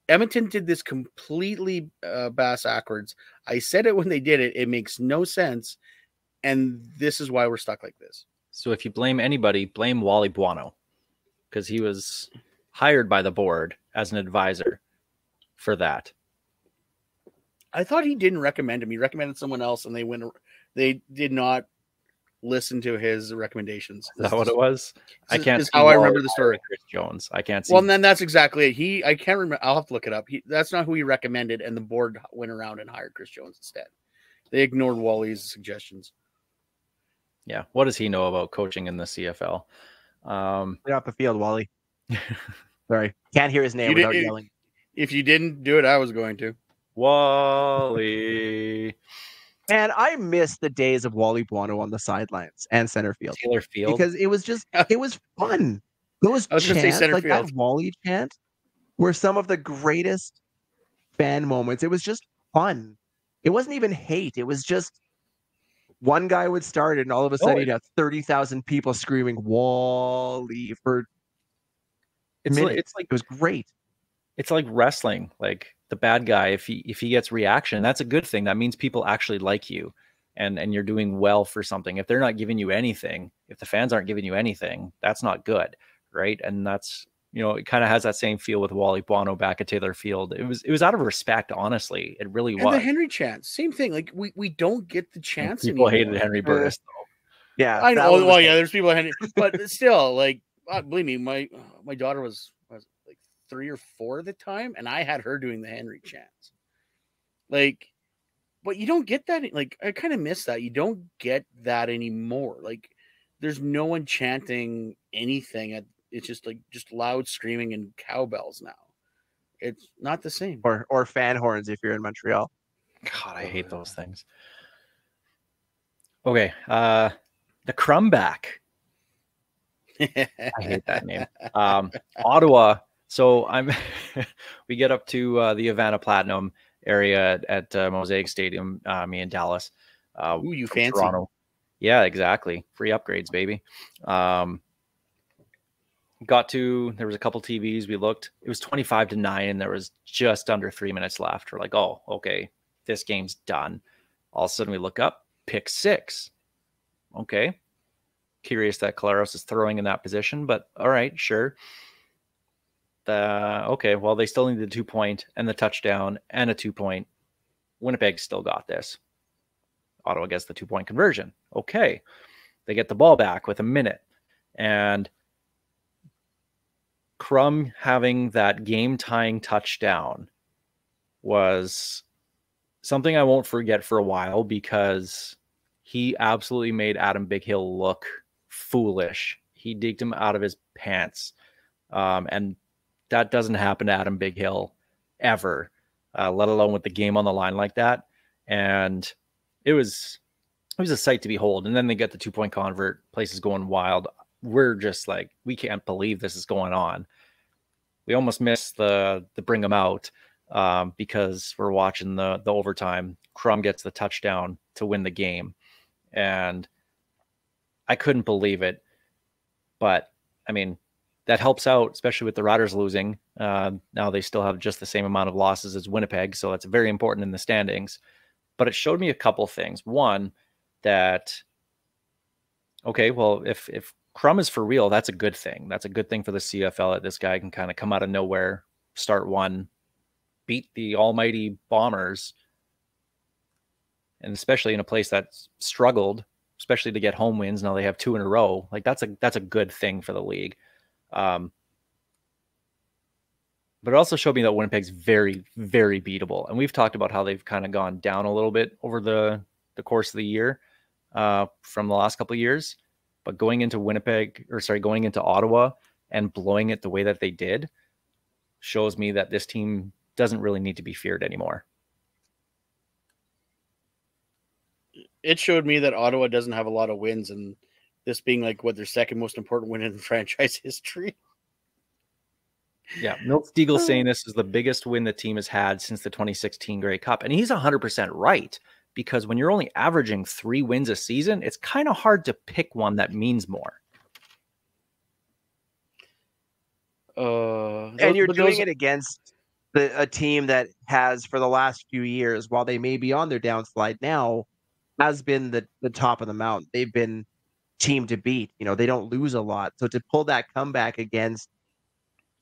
Speaker 2: Edmonton did this completely backwards. I said it when they did it. It makes no sense. And this is why we're stuck like this.
Speaker 4: So if you blame anybody, blame Wally Buono, because he was hired by the board as an advisor for that.
Speaker 2: I thought he didn't recommend him. He recommended someone else, and they did not listen to his recommendations.
Speaker 4: Is that what it was? I can't.
Speaker 2: Is how I remember the story.
Speaker 4: Chris Jones. I can't see.
Speaker 2: Well, then that's exactly it. I can't remember. I'll have to look it up. That's not who he recommended, and the board went around and hired Chris Jones instead. They ignored Wally's suggestions.
Speaker 4: Yeah. What does he know about coaching in the CFL?
Speaker 5: Get off the field, Wally. Sorry. Can't hear his name without yelling.
Speaker 2: If you didn't do it, I was going to.
Speaker 4: Wally.
Speaker 5: And I miss the days of Wally Buono on the sidelines and center field.
Speaker 4: Taylor Field.
Speaker 5: Because it was just, it was fun. Those chants, like
Speaker 2: field.
Speaker 5: that Wally chant, were some of the greatest fan moments. It was just fun. It wasn't even hate. It was just one guy would start it, and all of a sudden you'd have 30,000 people screaming Wally for minutes. It was great.
Speaker 4: It's like wrestling. Like the bad guy, if he gets reaction, that's a good thing. That means people actually like you, and you're doing well for something. If they're not giving you anything, if the fans aren't giving you anything, that's not good, right? And that's, it kind of has that same feel with Wally Buono back at Taylor Field. It was out of respect, honestly. It really was.
Speaker 2: And the Henry chants, same thing. Like we don't get the chants
Speaker 4: anymore.
Speaker 2: People
Speaker 4: hated Henry Burris, though.
Speaker 5: Yeah,
Speaker 2: I know. Well, yeah, there's people Henry, but still, like, believe me, my daughter was like 3 or 4 at the time, and I had her doing the Henry chants. Like, but you don't get that. Like, I kind of miss that. You don't get that anymore. Like, there's no one chanting anything. It's just loud screaming and cowbells now. It's not the same.
Speaker 5: Or fan horns if you're in Montreal.
Speaker 4: God, I hate those things. Okay, the Crumback. I hate that name. Ottawa. So we get up to the Havana Platinum area at Mosaic Stadium, me and Dallas.
Speaker 2: Ooh, you fancy.
Speaker 4: Toronto. Yeah, exactly. Free upgrades, baby. There was a couple TVs. We looked, it was 25-9, and there was just under 3 minutes left. We're like, oh, okay, this game's done. All of a sudden we look up, pick 6. Okay. Curious that Claros is throwing in that position, but all right, sure. Okay, well, they still need the 2-point and the touchdown and a 2-point. Winnipeg still got this. Ottawa gets the 2-point conversion. Okay. They get the ball back with a minute. And Crum having that game-tying touchdown was something I won't forget for a while, because he absolutely made Adam Bighill look foolish. He digged him out of his pants. And that doesn't happen to Adam Bighill ever, let alone with the game on the line like that. And it was a sight to behold. And then they get the 2-point convert. Place is going wild. We're just like, we can't believe this is going on. We almost missed the bring them out because we're watching the overtime. Crum gets the touchdown to win the game. And I couldn't believe it. But, I mean, that helps out, especially with the Riders losing. Now they still have just the same amount of losses as Winnipeg, so that's very important in the standings. But it showed me a couple things. One, that, okay, well, if Crum is for real, that's a good thing. That's a good thing for the CFL, that this guy can kind of come out of nowhere, start one, beat the almighty Bombers, and especially in a place that's struggled, especially to get home wins. Now they have 2 in a row. Like, that's a good thing for the league. But it also showed me that Winnipeg's very, very beatable. And we've talked about how they've kind of gone down a little bit over the course of the year from the last couple of years. But going into going into Ottawa and blowing it the way that they did shows me that this team doesn't really need to be feared anymore.
Speaker 2: It showed me that Ottawa doesn't have a lot of wins, and this being like their second most important win in franchise history.
Speaker 4: Yeah, Milt Steagle's saying this is the biggest win the team has had since the 2016 Grey Cup. And he's 100% right, because when you're only averaging 3 wins a season, it's kind of hard to pick one that means more.
Speaker 5: And you're doing it against a team that has, for the last few years, while they may be on their downslide now, has been the top of the mountain. They've been team to beat. They don't lose a lot. So to pull that comeback against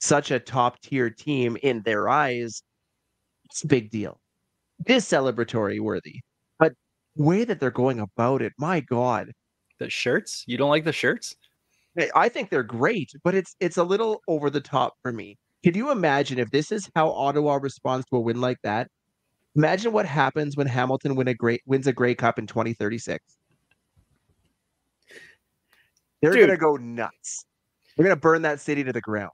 Speaker 5: such a top tier team in their eyes, it's a big deal. It is celebratory worthy, but the way that they're going about it, my God.
Speaker 4: The shirts? You don't like the shirts?
Speaker 5: I think they're great, but it's a little over the top for me. Could you imagine if this is how Ottawa responds to a win like that? Imagine what happens when Hamilton wins a Grey Cup in 2036. They're going to go nuts. They're going to burn that city to the ground.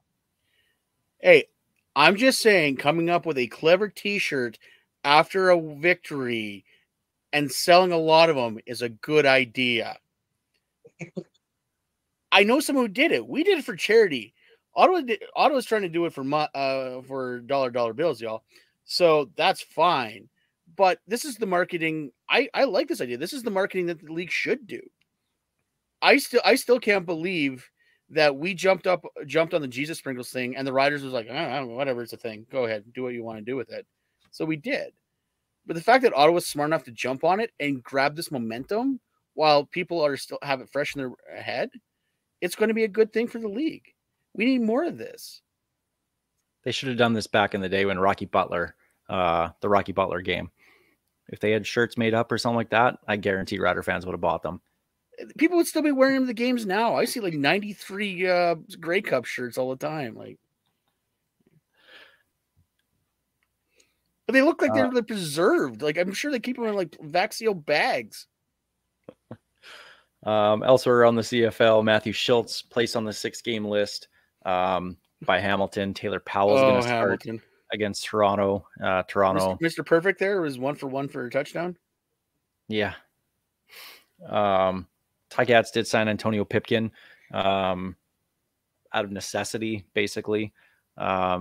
Speaker 2: Hey, I'm just saying, coming up with a clever T-shirt after a victory and selling a lot of them is a good idea. I know someone who did it. We did it for charity. Ottawa's trying to do it for dollar bills, y'all. So that's fine. But this is the marketing. I like this idea. This is the marketing that the league should do. I still can't believe that we jumped on the Jesus Sprinkles thing, and the Riders was like, I don't know, whatever, it's a thing. Go ahead, do what you want to do with it. So we did. But the fact that Ottawa's smart enough to jump on it and grab this momentum while people are still have it fresh in their head, it's going to be a good thing for the league. We need more of this.
Speaker 4: They should have done this back in the day when the Rocky Butler game. If they had shirts made up or something like that, I guarantee Rider fans would have bought them.
Speaker 2: People would still be wearing them to the games now. I see like 93 Grey Cup shirts all the time. But they look like they're preserved. Like, I'm sure they keep them in like Vaxio bags.
Speaker 4: Elsewhere around the CFL, Matthew Schultz placed on the 6-game list by Hamilton. Taylor Powell is going to start against Toronto.
Speaker 2: Mr. Perfect there was 1 for 1 for a touchdown.
Speaker 4: Yeah. Ticats did sign Antonio Pipkin out of necessity, basically. I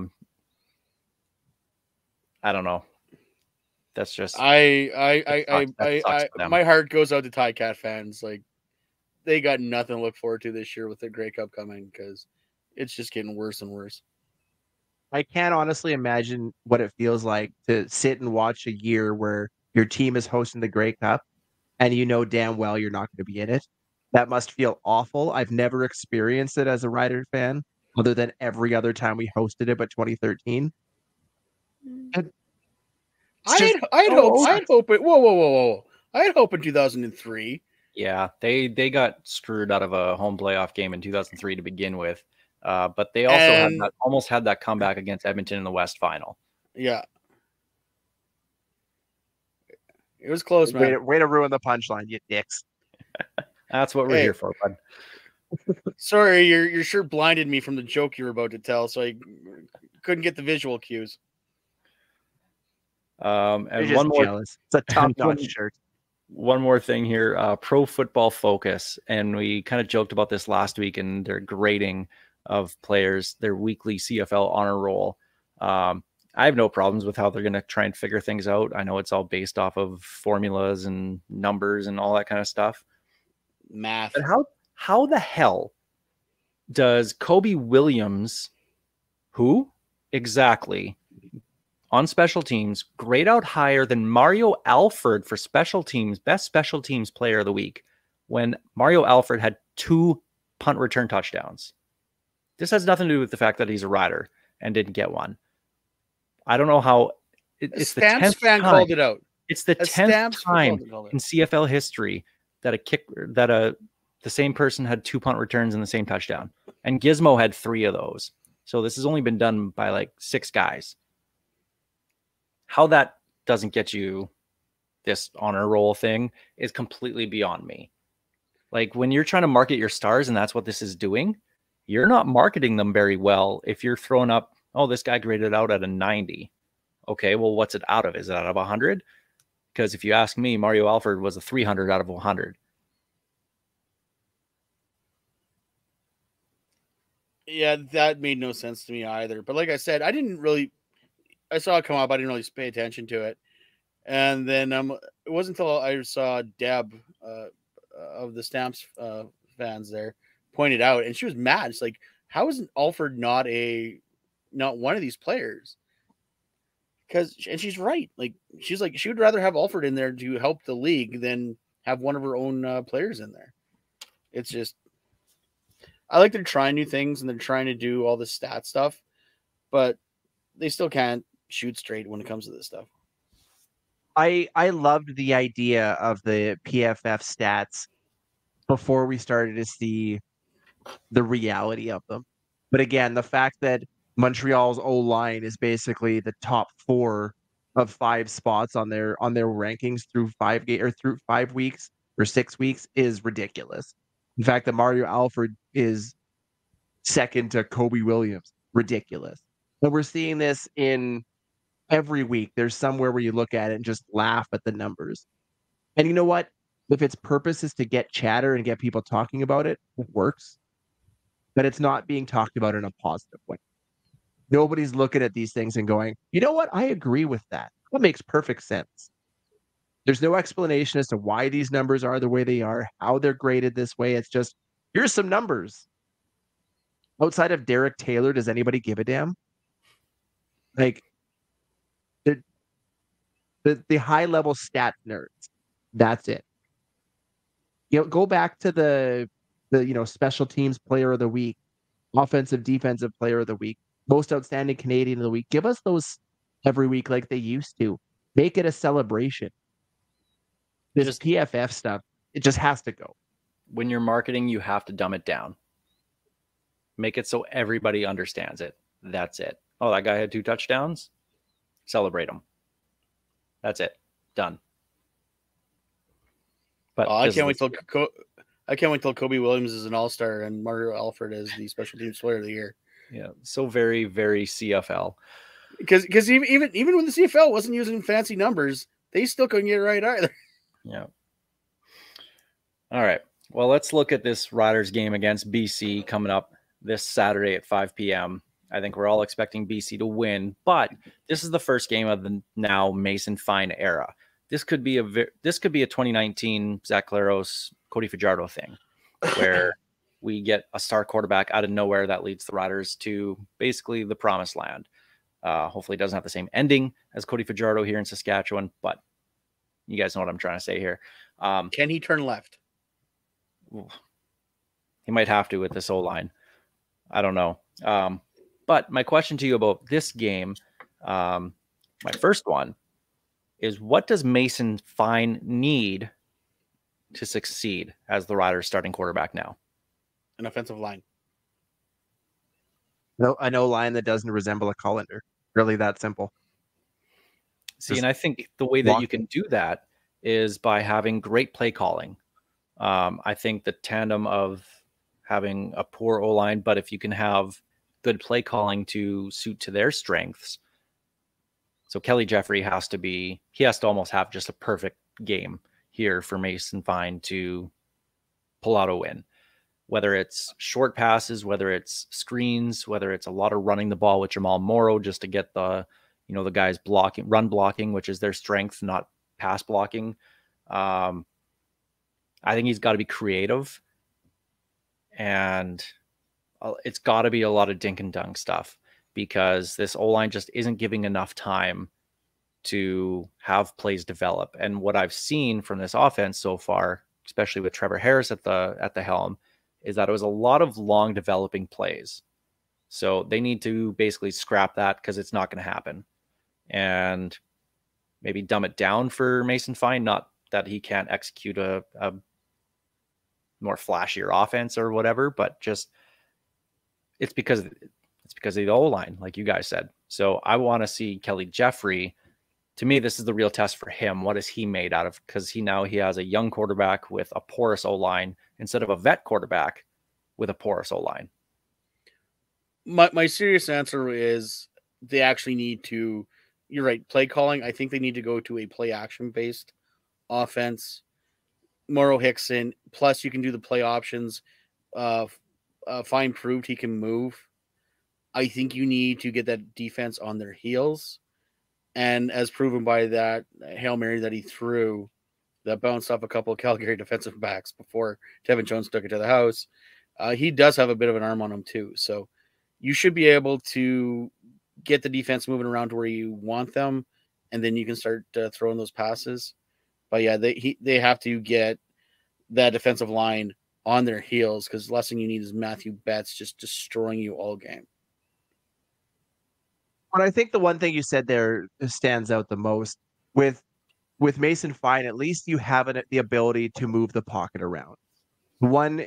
Speaker 4: don't know. That's just
Speaker 2: my heart goes out to Ticat fans. Like, they got nothing to look forward to this year with the Grey Cup coming, because it's just getting worse and worse.
Speaker 5: I can't honestly imagine what it feels like to sit and watch a year where your team is hosting the Grey Cup and you know damn well you're not going to be in it. That must feel awful. I've never experienced it as a Rider fan, other than every other time we hosted it, but 2013.
Speaker 2: I'd hope it. Whoa! I'd hope in 2003.
Speaker 4: Yeah, they got screwed out of a home playoff game in 2003 to begin with, but they also almost had that comeback against Edmonton in the West Final.
Speaker 2: Yeah, it was close, man.
Speaker 5: Way to ruin the punchline, you dicks.
Speaker 4: That's what we're here for, bud.
Speaker 2: Sorry, your shirt blinded me from the joke you were about to tell, so I couldn't get the visual cues.
Speaker 4: And
Speaker 5: one more, jealous. It's a top-notch shirt.
Speaker 4: One more thing here, Pro Football Focus, and we kind of joked about this last week in their grading of players, their weekly CFL honor roll. I have no problems with how they're going to try and figure things out. I know it's all based off of formulas and numbers and all that kind of stuff.
Speaker 2: Math.
Speaker 4: But how the hell does Kobe Williams, who exactly on special teams, grade out higher than Mario Alford for special teams, best special teams player of the week, when Mario Alford had 2 punt return touchdowns? This has nothing to do with the fact that he's a Rider and didn't get one. I don't know how. It's the 10th
Speaker 2: fan
Speaker 4: time.
Speaker 2: Called it out.
Speaker 4: It's the 10th time in CFL history that the same person had 2 punt returns in the same touchdown, and Gizmo had 3 of those. So this has only been done by like 6 guys. How that doesn't get you this honor roll thing is completely beyond me. Like when you're trying to market your stars and that's what this is doing, you're not marketing them very well if you're throwing up, oh, this guy graded out at a 90. Okay, well, what's it out of? Is it out of 100? Because if you ask me, Mario Alford was a 300 out of 100.
Speaker 2: Yeah, that made no sense to me either. But like I said, I saw it come up. I didn't really pay attention to it. And then it wasn't until I saw Deb of the Stamps fans there pointed out, and she was mad. It's like, how is Alford not one of these players? And she's right. Like, she's like, she would rather have Alford in there to help the league than have one of her own players in there. It's just, I like they're trying new things and they're trying to do all this stat stuff, but they still can't shoot straight when it comes to this stuff.
Speaker 5: I loved the idea of the PFF stats before we started to see the reality of them. But again, the fact that Montreal's O-line is basically the top 4 of 5 spots on their rankings through 5 weeks or 6 weeks is ridiculous. In fact, that Mario Alford is second to Kobe Williams, ridiculous. And we're seeing this in every week. There's somewhere where you look at it and just laugh at the numbers. And you know what? If its purpose is to get chatter and get people talking about it, it works. But it's not being talked about in a positive way. Nobody's looking at these things and going, you know what? I agree with that. That makes perfect sense. There's no explanation as to why these numbers are the way they are, how they're graded this way. It's just, here's some numbers. Outside of Derek Taylor, does anybody give a damn? Like, the high-level stat nerds, that's it. Go back to the special teams player of the week, offensive, defensive player of the week, most outstanding Canadian of the week. Give us those every week like they used to. Make it a celebration. This PFF stuff, it just has to go.
Speaker 4: When you're marketing, you have to dumb it down. Make it so everybody understands it. That's it. Oh, that guy had 2 touchdowns? Celebrate him. That's it. Done. But
Speaker 2: I can't wait till Kobe Williams is an all-star and Mario Alford is the special teams player of the year.
Speaker 4: Yeah, so very, very CFL.
Speaker 2: Because even when the CFL wasn't using fancy numbers, they still couldn't get it right either.
Speaker 4: Yeah. All right. Well, let's look at this Riders game against BC coming up this Saturday at 5 p.m. I think we're all expecting BC to win, but this is the first game of the now Mason Fine era. This could be a 2019 Zach Claros, Cody Fajardo thing, where we get a star quarterback out of nowhere that leads the Riders to basically the promised land. Hopefully, it doesn't have the same ending as Cody Fajardo here in Saskatchewan, but you guys know what I'm trying to say here.
Speaker 2: Can he turn left?
Speaker 4: He might have to with this O-line. I don't know. But my question to you about this game, my first one, is what does Mason Fine need to succeed as the Riders starting quarterback now?
Speaker 2: An offensive line.
Speaker 5: No, an O-line that doesn't resemble a colander. Really that simple.
Speaker 4: See, and I think the way that you can do that is by having great play calling. I think the tandem of having a poor O-line, but if you can have good play calling to suit to their strengths. So Kelly Jeffrey has to almost have just a perfect game here for Mason Fine to pull out a win. Whether it's short passes, whether it's screens, whether it's a lot of running the ball with Jamal Morrow just to get the guys run blocking, which is their strength, not pass blocking. I think he's got to be creative, and it's got to be a lot of dink and dunk stuff because this O-line just isn't giving enough time to have plays develop. And what I've seen from this offense so far, especially with Trevor Harris at the helm, is that it was a lot of long developing plays. So they need to basically scrap that because it's not going to happen. And maybe dumb it down for Mason Fine, not that he can't execute a more flashier offense or whatever, but just it's because It's because of the O-line, like you guys said. So I want to see Kelly Jeffrey. To me, this is the real test for him. What is he made out of? Because he has a young quarterback with a porous O-line instead of a vet quarterback with a porous O-line.
Speaker 2: My serious answer is they actually need to, you're right, play calling. I think they need to go to a play action based offense. Morrow Hickson, plus you can do the play options. Fine proved he can move. I think you need to get that defense on their heels. And as proven by that Hail Mary that he threw that bounced off a couple of Calgary defensive backs before Tevin Jones took it to the house, he does have a bit of an arm on him too. So you should be able to get the defense moving around to where you want them, and then you can start throwing those passes. But yeah, they have to get that defensive line on their heels, because the last thing you need is Matthew Betts just destroying you all game.
Speaker 5: But I think the one thing you said there stands out the most with Mason Fine. At least you have the ability to move the pocket around. One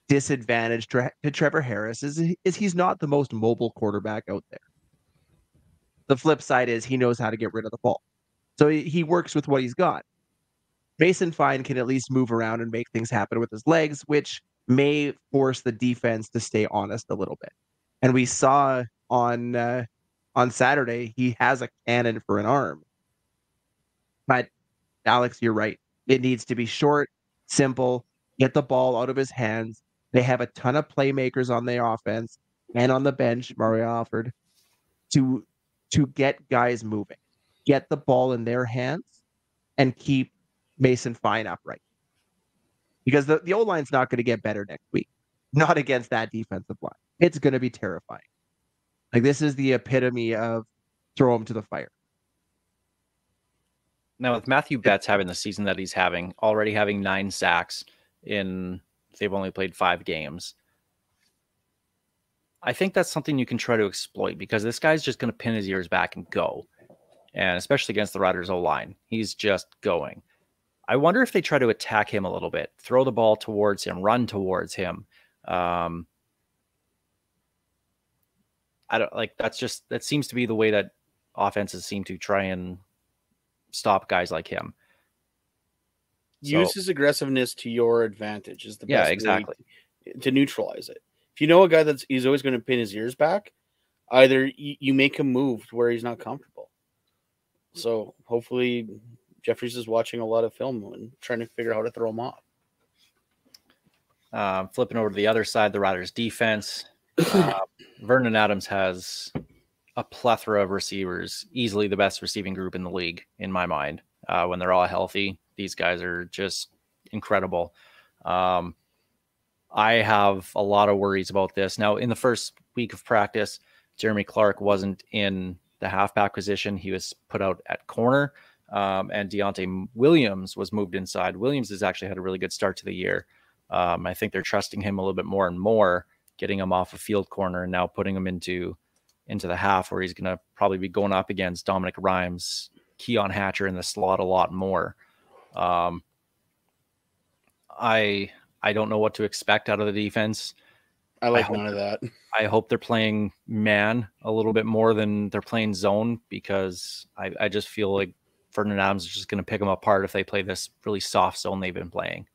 Speaker 5: disadvantage to Trevor Harris is he's not the most mobile quarterback out there. The flip side is he knows how to get rid of the ball, so he works with what he's got. Mason Fine can at least move around and make things happen with his legs, which may force the defense to stay honest a little bit. And we saw on Saturday, he has a cannon for an arm. But Alex, you're right. It needs to be short, simple, get the ball out of his hands. They have a ton of playmakers on their offense and on the bench, Mario Alford, to get guys moving, get the ball in their hands, and keep Mason Fine upright. Because the O-line's not going to get better next week. Not against that defensive line. It's going to be terrifying. Like, this is the epitome of throw him to the fire.
Speaker 4: Now, with Matthew Betts having the season that he's having, already having 9 sacks they've only played 5 games, I think that's something you can try to exploit, because this guy's just going to pin his ears back and go. And especially against the Riders O-line, he's just going. I wonder if they try to attack him a little bit, throw the ball towards him, run towards him. I don't like that seems to be the way that offenses seem to try and stop guys like him.
Speaker 2: Use his aggressiveness to your advantage is the best
Speaker 4: exactly
Speaker 2: way to neutralize it. If you know a guy he's always going to pin his ears back, either you make him move to where he's not comfortable. So hopefully Jeffries is watching a lot of film and trying to figure out how to throw him off.
Speaker 4: Flipping over to the other side, the Riders defense. Vernon Adams has a plethora of receivers, easily the best receiving group in the league, in my mind. When they're all healthy, these guys are just incredible. I have a lot of worries about this. Now, in the first week of practice, Jeremy Clark wasn't in the halfback position. He was put out at corner, and Deontay Williams was moved inside. Williams has actually had a really good start to the year. I think they're trusting him a little bit more and more, getting him off a field corner and now putting him into the half, where he's going to probably be going up against Dominic Rhymes, Keon Hatcher in the slot a lot more. I don't know what to expect out of the defense.
Speaker 2: I like none of that.
Speaker 4: I hope they're playing man a little bit more than they're playing zone, because I just feel like Ferdinand Adams is just going to pick them apart if they play this really soft zone they've been playing.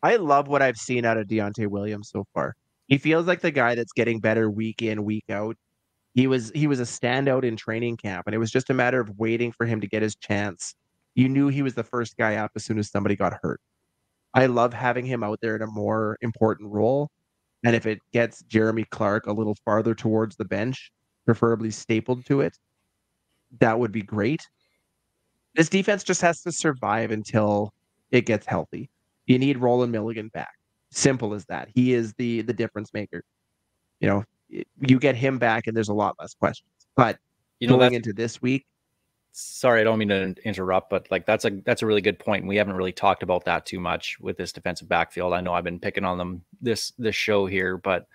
Speaker 5: I love what I've seen out of Deontay Williams so far. He feels like the guy that's getting better week in, week out. He was a standout in training camp, and it was just a matter of waiting for him to get his chance. You knew he was the first guy up as soon as somebody got hurt. I love having him out there in a more important role. And if it gets Jeremy Clark a little farther towards the bench, preferably stapled to it, that would be great. This defense just has to survive until it gets healthy. You need Roland Milligan back. Simple as that. He is the difference maker. You know, you get him back and there's a lot less questions. But going into this week,
Speaker 4: sorry, I don't mean to interrupt, but like that's a really good point. We haven't really talked about that too much with this defensive backfield. I know I've been picking on them this show here, but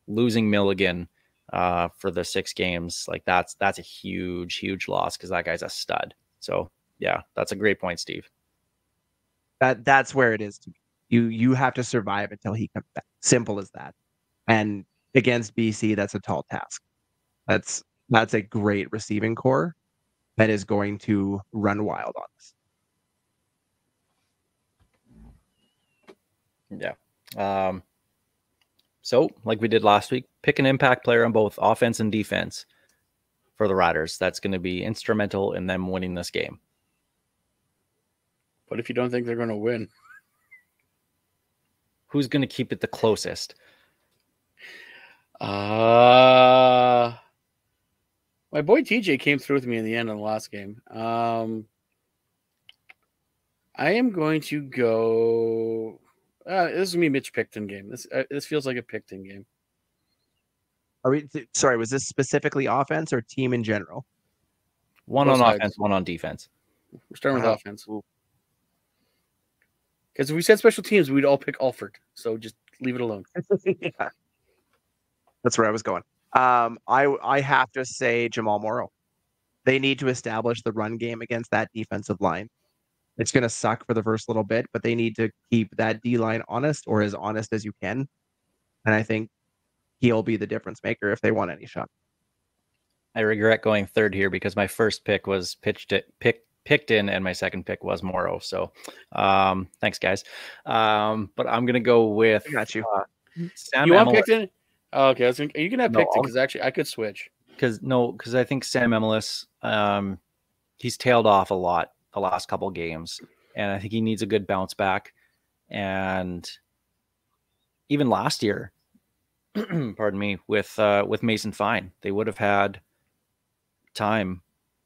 Speaker 4: losing Milligan for the 6 games, like that's a huge loss, because that guy's a stud. So yeah, that's a great point, Steve. That's
Speaker 5: where it is to me. You have to survive until he comes back. Simple as that. And against BC, that's a tall task. That's a great receiving core that is going to run wild on us.
Speaker 4: Yeah. So, like we did last week, pick an impact player on both offense and defense for the Riders. That's going to be instrumental in them winning this game.
Speaker 2: But if you don't think they're going to win,
Speaker 4: who's going to keep it the closest?
Speaker 2: My boy TJ came through with me in the end of the last game. I am going to go. This is gonna be a Mitch Picton game. This feels like a Picton game.
Speaker 5: Sorry, was this specifically offense or team in general?
Speaker 4: One on offense, one on defense.
Speaker 2: We're starting with offense. Because if we said special teams, we'd all pick Alford. So just leave it alone.
Speaker 5: Yeah. That's where I was going. I have to say Jamal Morrow. They need to establish the run game against that defensive line. It's going to suck for the first little bit, but they need to keep that D-line honest, or as honest as you can. And I think he'll be the difference maker if they want any shot.
Speaker 4: I regret going third here because my first pick was picked in, and my second pick was Morrow. So thanks, guys. But I'm going to go with...
Speaker 5: I got you.
Speaker 2: Sam, you want Picton? Oh, okay. You can have Picton because actually I could switch.
Speaker 4: Because I think Sam Emelis, he's tailed off a lot the last couple games, and I think he needs a good bounce back. And even last year, pardon me, with Mason Fine, they would have had time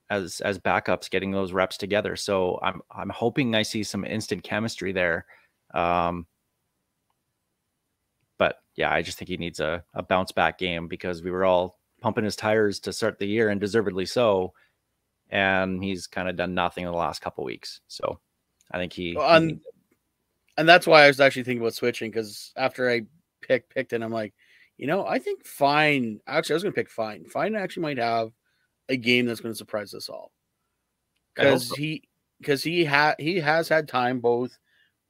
Speaker 4: as backups getting those reps together. So I'm hoping I see some instant chemistry there. But yeah, I just think he needs a bounce back game because we were all pumping his tires to start the year, and deservedly so. And he's kind of done nothing in the last couple of weeks. So I think
Speaker 2: and that's why I was actually thinking about switching, because after I picked Picton, I'm like, I think Fine. Actually, I was going to pick Fine. Fine actually might have a game that's going to surprise us all, because he has had time both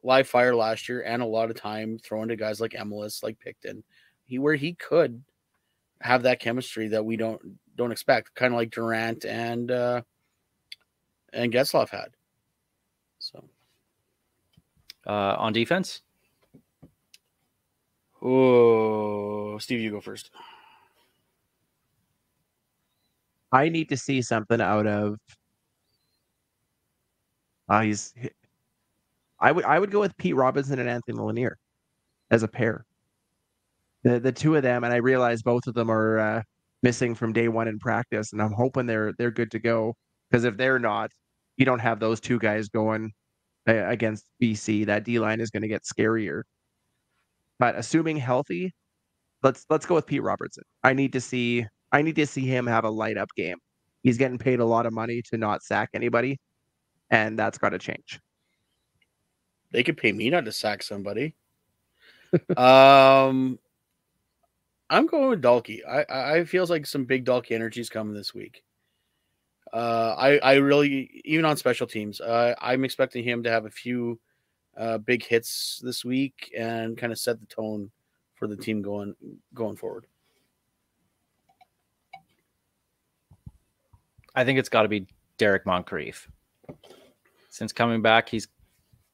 Speaker 2: live fire last year and a lot of time throwing to guys like Emelis, like Picton, where he could have that chemistry that we don't expect, kind of like Durant and Getzlaf had. So
Speaker 4: on defense,
Speaker 2: Steve, you go first.
Speaker 5: I need to see something out of. I would go with Pete Robinson and Anthony Lanier as a pair. The two of them, and I realize both of them are missing from day one in practice, and I'm hoping they're good to go, because if they're not, you don't have those two guys going against BC. That D-line is going to get scarier. But assuming healthy, let's go with Pete Robertson. I need to see him have a light up game. He's getting paid a lot of money to not sack anybody, and that's got to change.
Speaker 2: They could pay me not to sack somebody. I'm going with Dalkey. I feels like some big Dalkey energy is coming this week. I really, even on special teams, I'm expecting him to have a few big hits this week and kind of set the tone for the team going forward.
Speaker 4: I think it's got to be Derek Moncrief. Since coming back, he's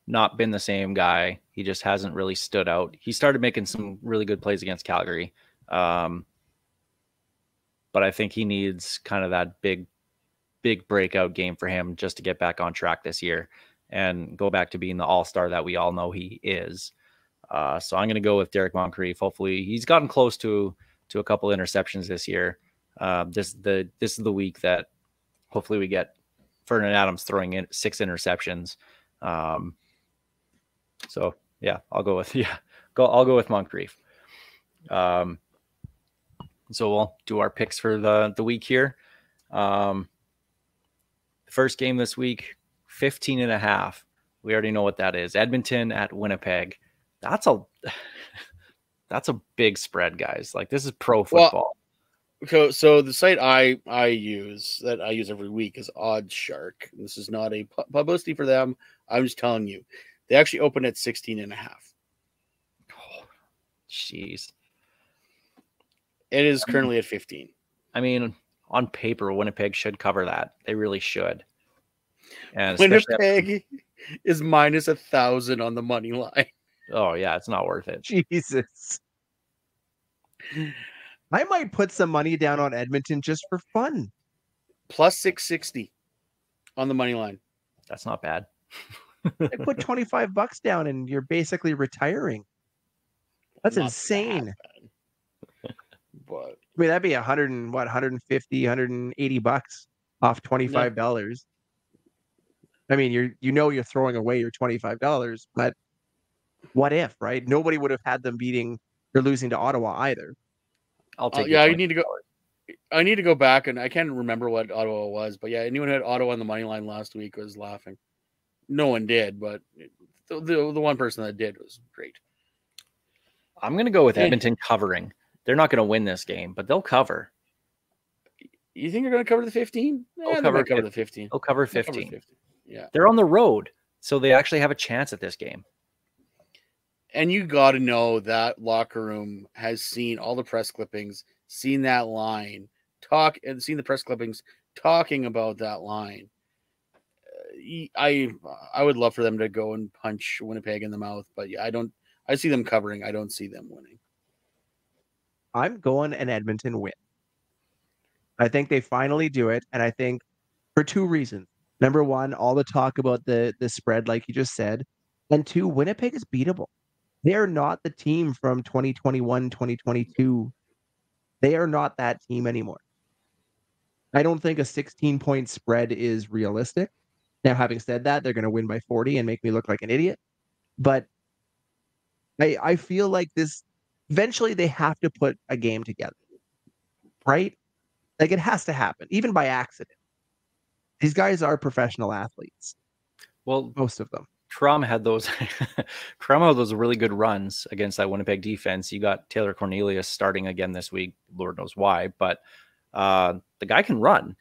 Speaker 4: not been the same guy. He just hasn't really stood out. He started making some really good plays against Calgary. But I think he needs kind of that big breakout game for him just to get back on track this year and go back to being the all-star that we all know he is. So I'm going to go with Derek Moncrief. Hopefully he's gotten close to a couple interceptions this year. This is the week that hopefully we get Ferdinand Adams throwing in 6 interceptions. So yeah, I'll go with Moncrief. So we'll do our picks for the week here. The first game this week, 15.5. We already know what that is. Edmonton at Winnipeg. That's a big spread, guys. Like, this is pro football.
Speaker 2: Well, so the site I use every week is OddsShark. This is not a publicity for them. I'm just telling you. They actually open at 16.5.
Speaker 4: Oh, jeez.
Speaker 2: It is currently at 15.
Speaker 4: I mean, on paper, Winnipeg should cover that. They really should. And especially
Speaker 2: Winnipeg is minus 1,000 on the money line.
Speaker 4: oh yeah, it's not worth it.
Speaker 5: Jesus. I might put some money down on Edmonton just for fun.
Speaker 2: Plus 660 on the money line.
Speaker 4: That's not bad.
Speaker 5: I put $25 down and you're basically retiring. That's
Speaker 2: Not
Speaker 5: insane.
Speaker 2: that bad. But
Speaker 5: I mean, that'd be 100 and what, 150, $180 off $25. I mean, you're throwing away your $25, but what if, right? Nobody would have had them beating or losing to Ottawa either.
Speaker 4: I'll take
Speaker 2: yeah, I need to go. I need to go back, and I can't remember what Ottawa was, but yeah, anyone who had Ottawa on the money line last week was laughing. No one did, but the one person that did was great.
Speaker 4: I'm going to go with Edmonton covering. They're not going to win this game, but they'll cover.
Speaker 2: You think they're going to cover the 15?
Speaker 4: They'll
Speaker 2: They'll
Speaker 4: cover
Speaker 2: the 15.
Speaker 4: They'll cover
Speaker 2: They'll
Speaker 4: 15.
Speaker 2: 15. Yeah.
Speaker 4: They're on the road, so they actually have a chance at this game.
Speaker 2: And you got to know that locker room has seen all the press clippings, seen that line, seen the press clippings talking about that line. I would love for them to go and punch Winnipeg in the mouth, but yeah, I see them covering. I don't see them winning.
Speaker 5: I'm going an Edmonton win. I think they finally do it, and I think for two reasons. Number one, all the talk about the spread, like you just said, and two, Winnipeg is beatable. They are not the team from 2021, 2022. They are not that team anymore. I don't think a 16-point spread is realistic. Now, having said that, they're going to win by 40 and make me look like an idiot. But I feel like this, eventually they have to put a game together, right? Like it has to happen, even by accident. These guys are professional athletes.
Speaker 4: Well,
Speaker 5: Most of them.
Speaker 4: Toronto had those Toronto had those really good runs against that Winnipeg defense. You got Taylor Cornelius starting again this week. Lord knows why, but the guy can run.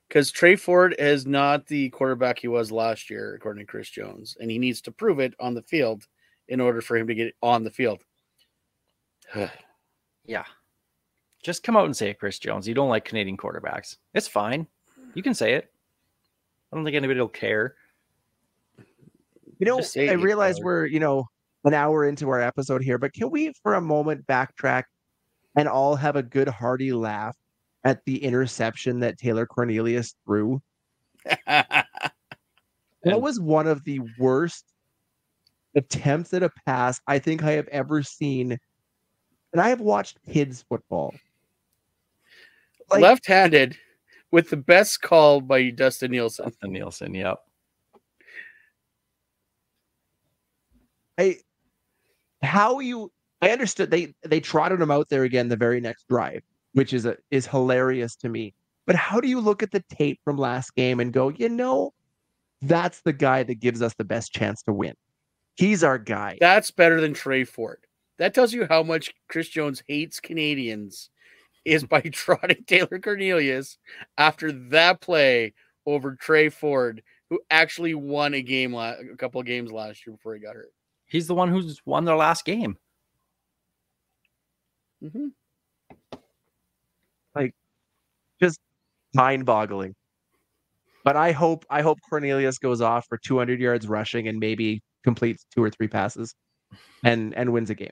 Speaker 2: Because Trey Ford is not the quarterback he was last year, according to Chris Jones, and he needs to prove it on the field in order for him to get it on the field.
Speaker 4: Yeah. Just come out and say it, Chris Jones. You don't like Canadian quarterbacks. It's fine. You can say it. I don't think anybody will care.
Speaker 5: You know,
Speaker 2: Just say
Speaker 5: I
Speaker 2: it,
Speaker 5: realize
Speaker 2: Tyler.
Speaker 5: we're, an hour into our episode here, but can we for a moment backtrack and all have a good hearty laugh at the interception that Taylor Cornelius threw? That was one of the worst attempts at a pass I think I have ever seen. And I have watched kids football. Like,
Speaker 2: Left-handed with the best call by Dustin Nielsen.
Speaker 4: Dustin Nielsen, yep.
Speaker 5: I understood they trotted him out there again the very next drive, which is hilarious to me. But how do you look at the tape from last game and go, that's the guy that gives us the best chance to win. He's our guy.
Speaker 2: That's better than Trey Ford. That tells you how much Chris Jones hates Canadians is by trotting Taylor Cornelius after that play over Trey Ford, who actually won a couple of games last year before he got hurt.
Speaker 4: He's the one who's won their last game.
Speaker 2: Mm-hmm.
Speaker 5: Like, just mind-boggling. But I hope Cornelius goes off for 200 yards rushing and maybe completes 2 or 3 passes and wins a game.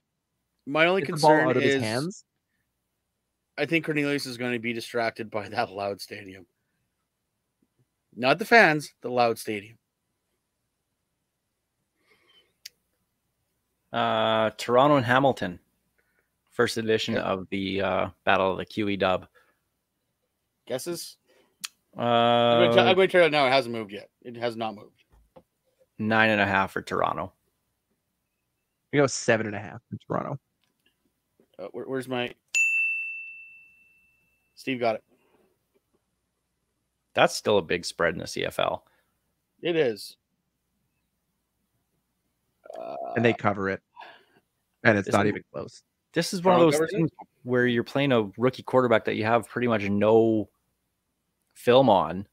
Speaker 2: My only
Speaker 5: Get the ball
Speaker 2: concern
Speaker 5: out of his
Speaker 2: is
Speaker 5: hands.
Speaker 2: I think Cornelius is going to be distracted by that loud stadium. Not the fans, the loud stadium.
Speaker 4: Toronto and Hamilton. First edition of the Battle of the QE Dub.
Speaker 2: Guesses?
Speaker 4: I'm
Speaker 2: I'm going to tell you now. It hasn't moved yet. It has not moved.
Speaker 4: 9.5 for Toronto.
Speaker 5: We go 7.5 in Toronto.
Speaker 2: Where's my... Steve got it.
Speaker 4: That's still a big spread in the CFL.
Speaker 2: It is.
Speaker 5: And they cover it. And it's not even close.
Speaker 4: This is one of those things where you're playing a rookie quarterback that you have pretty much no film on.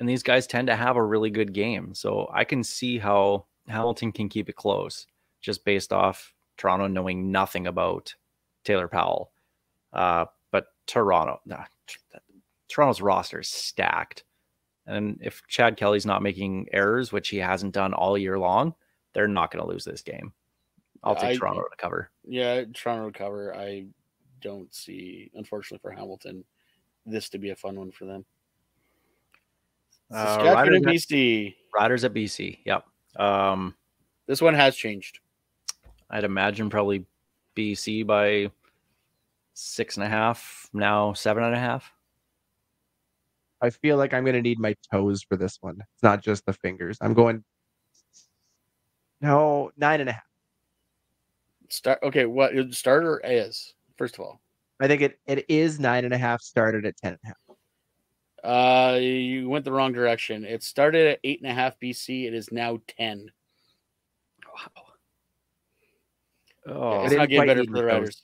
Speaker 4: And these guys tend to have a really good game. So I can see how Hamilton can keep it close just based off Toronto knowing nothing about Taylor Powell. But Toronto's roster is stacked. And if Chad Kelly's not making errors, which he hasn't done all year long, they're not going to lose this game. I'll take Toronto to cover.
Speaker 2: Yeah, Toronto to cover. I don't see, unfortunately for Hamilton, this to be a fun one for them. Saskatchewan and BC.
Speaker 4: Riders at BC. Yep.
Speaker 2: This one has changed.
Speaker 4: I'd imagine probably BC by 6.5, now 7.5.
Speaker 5: I feel like I'm going to need my toes for this one. It's not just the fingers. I'm going 9.5.
Speaker 2: Okay, what starter is, first of all?
Speaker 5: I think it is 9.5, started at 10.5.
Speaker 2: You went the wrong direction. It started at 8.5 BC. It is now 10.
Speaker 4: Wow.
Speaker 2: Oh, it's not getting better for the Riders.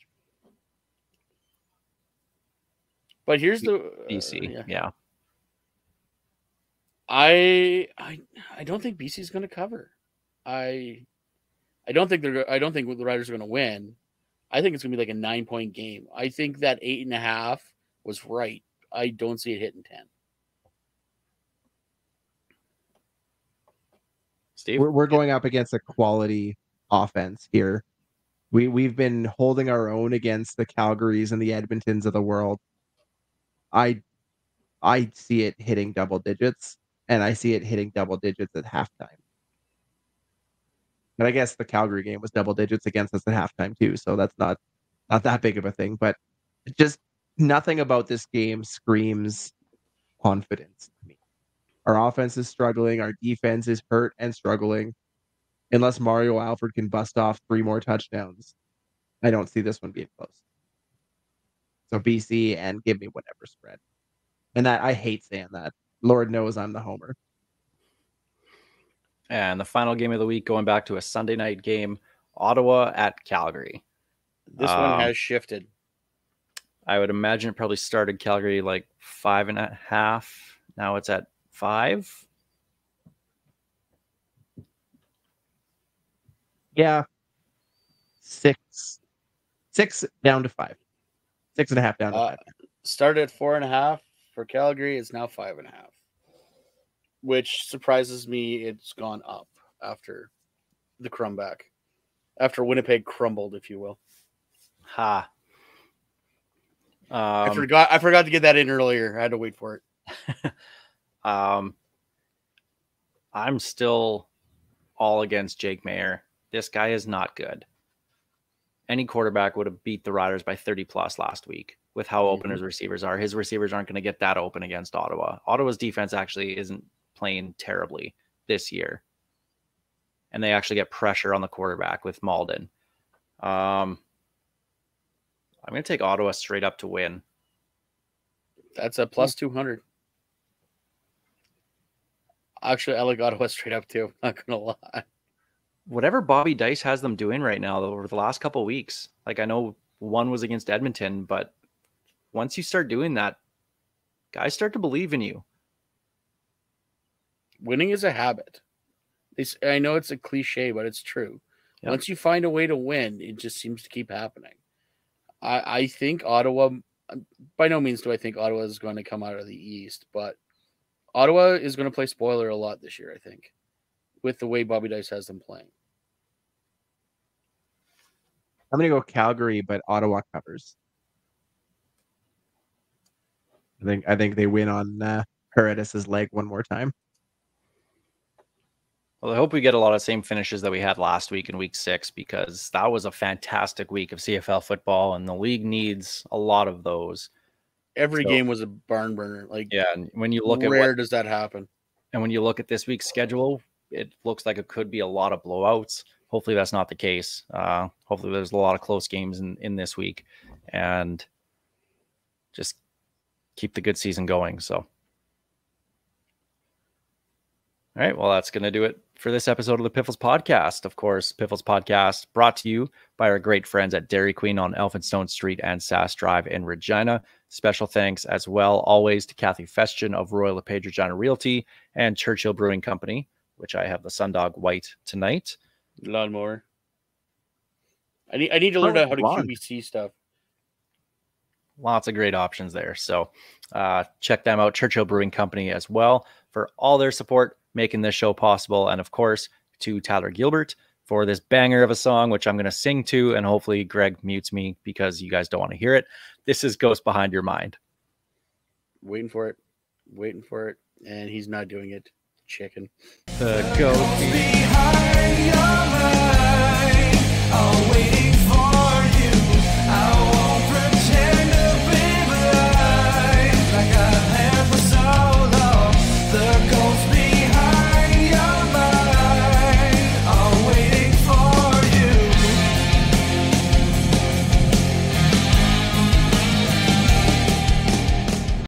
Speaker 2: But here's the
Speaker 4: BC. Yeah.
Speaker 2: I don't think BC is going to cover. I don't think the Riders are going to win. I think it's going to be like a 9-point game. I think that 8.5 was right. I don't see it hitting 10.
Speaker 4: Steve,
Speaker 5: we're going up against a quality offense here. We've been holding our own against the Calgarys and the Edmontons of the world. I see it hitting double digits, and I see it hitting double digits at halftime. But I guess the Calgary game was double digits against us at halftime too, so that's not that big of a thing. But just nothing about this game screams confidence to me. Our offense is struggling. Our defense is hurt and struggling. Unless Mario Alford can bust off 3 more touchdowns, I don't see this one being close. So BC and give me whatever spread. And that I hate saying that. Lord knows I'm the homer.
Speaker 4: And the final game of the week, going back to a Sunday night game, Ottawa at Calgary.
Speaker 2: This one has shifted.
Speaker 4: I would imagine it probably started Calgary like 5.5. Now it's at 5.
Speaker 5: Yeah. 6 down to 5. 6.5 down to 5.
Speaker 2: Started at 4.5 for Calgary. It's now 5.5, which surprises me. It's gone up after the comeback, after Winnipeg crumbled, if you will.
Speaker 4: Ha.
Speaker 2: I forgot to get that in earlier. I had to wait for it.
Speaker 4: I'm still all against Jake Mayer. This guy is not good. Any quarterback would have beat the Riders by 30 plus last week with how open his receivers are. His receivers aren't going to get that open against Ottawa. Ottawa's defense actually isn't playing terribly this year. And they actually get pressure on the quarterback with Malden. I'm going to take Ottawa straight up to win.
Speaker 2: That's a plus 200. Actually, I like Ottawa straight up too. I'm not going to lie.
Speaker 4: Whatever Bobby Dice has them doing right now over the last couple of weeks, like I know one was against Edmonton, but once you start doing that, guys start to believe in you.
Speaker 2: Winning is a habit. I know it's a cliche, but it's true.
Speaker 4: Yep.
Speaker 2: Once you find a way to win, it just seems to keep happening. I think Ottawa, by no means do I think Ottawa is going to come out of the East, but Ottawa is going to play spoiler a lot this year, I think, with the way Bobby Dice has them playing.
Speaker 5: I'm going to go Calgary, but Ottawa covers. I think they win on Paredis' leg one more time.
Speaker 4: Well, I hope we get a lot of same finishes that we had last week in week 6, because that was a fantastic week of CFL football, and the league needs a lot of those.
Speaker 2: Every game was a barn burner. Like,
Speaker 4: yeah, and when you look
Speaker 2: rare does that happen.
Speaker 4: And when you look at this week's schedule, it looks like it could be a lot of blowouts. Hopefully that's not the case. Hopefully there's a lot of close games in this week, and just keep the good season going. So, all right, well, that's going to do it for this episode of the Piffles Podcast. Of course, Piffles Podcast brought to you by our great friends at Dairy Queen on Elphinstone Street and Sass Drive in Regina. Special thanks as well, always, to Kathy Festian of Royal LePage Regina Realty and Churchill Brewing Company, which I have the Sundog White tonight.
Speaker 2: Lawnmower. I need to learn how to QVC stuff.
Speaker 4: Lots of great options there. So check them out, Churchill Brewing Company, as well, for all their support making this show possible. And of course, to Tyler Gilbert for this banger of a song, which I'm going to sing to, and hopefully Greg mutes me because you guys don't want to hear it. This is Ghost Behind Your Mind.
Speaker 2: Waiting for it. And he's not doing it. Chicken.
Speaker 4: The ghost
Speaker 3: Behind your mind.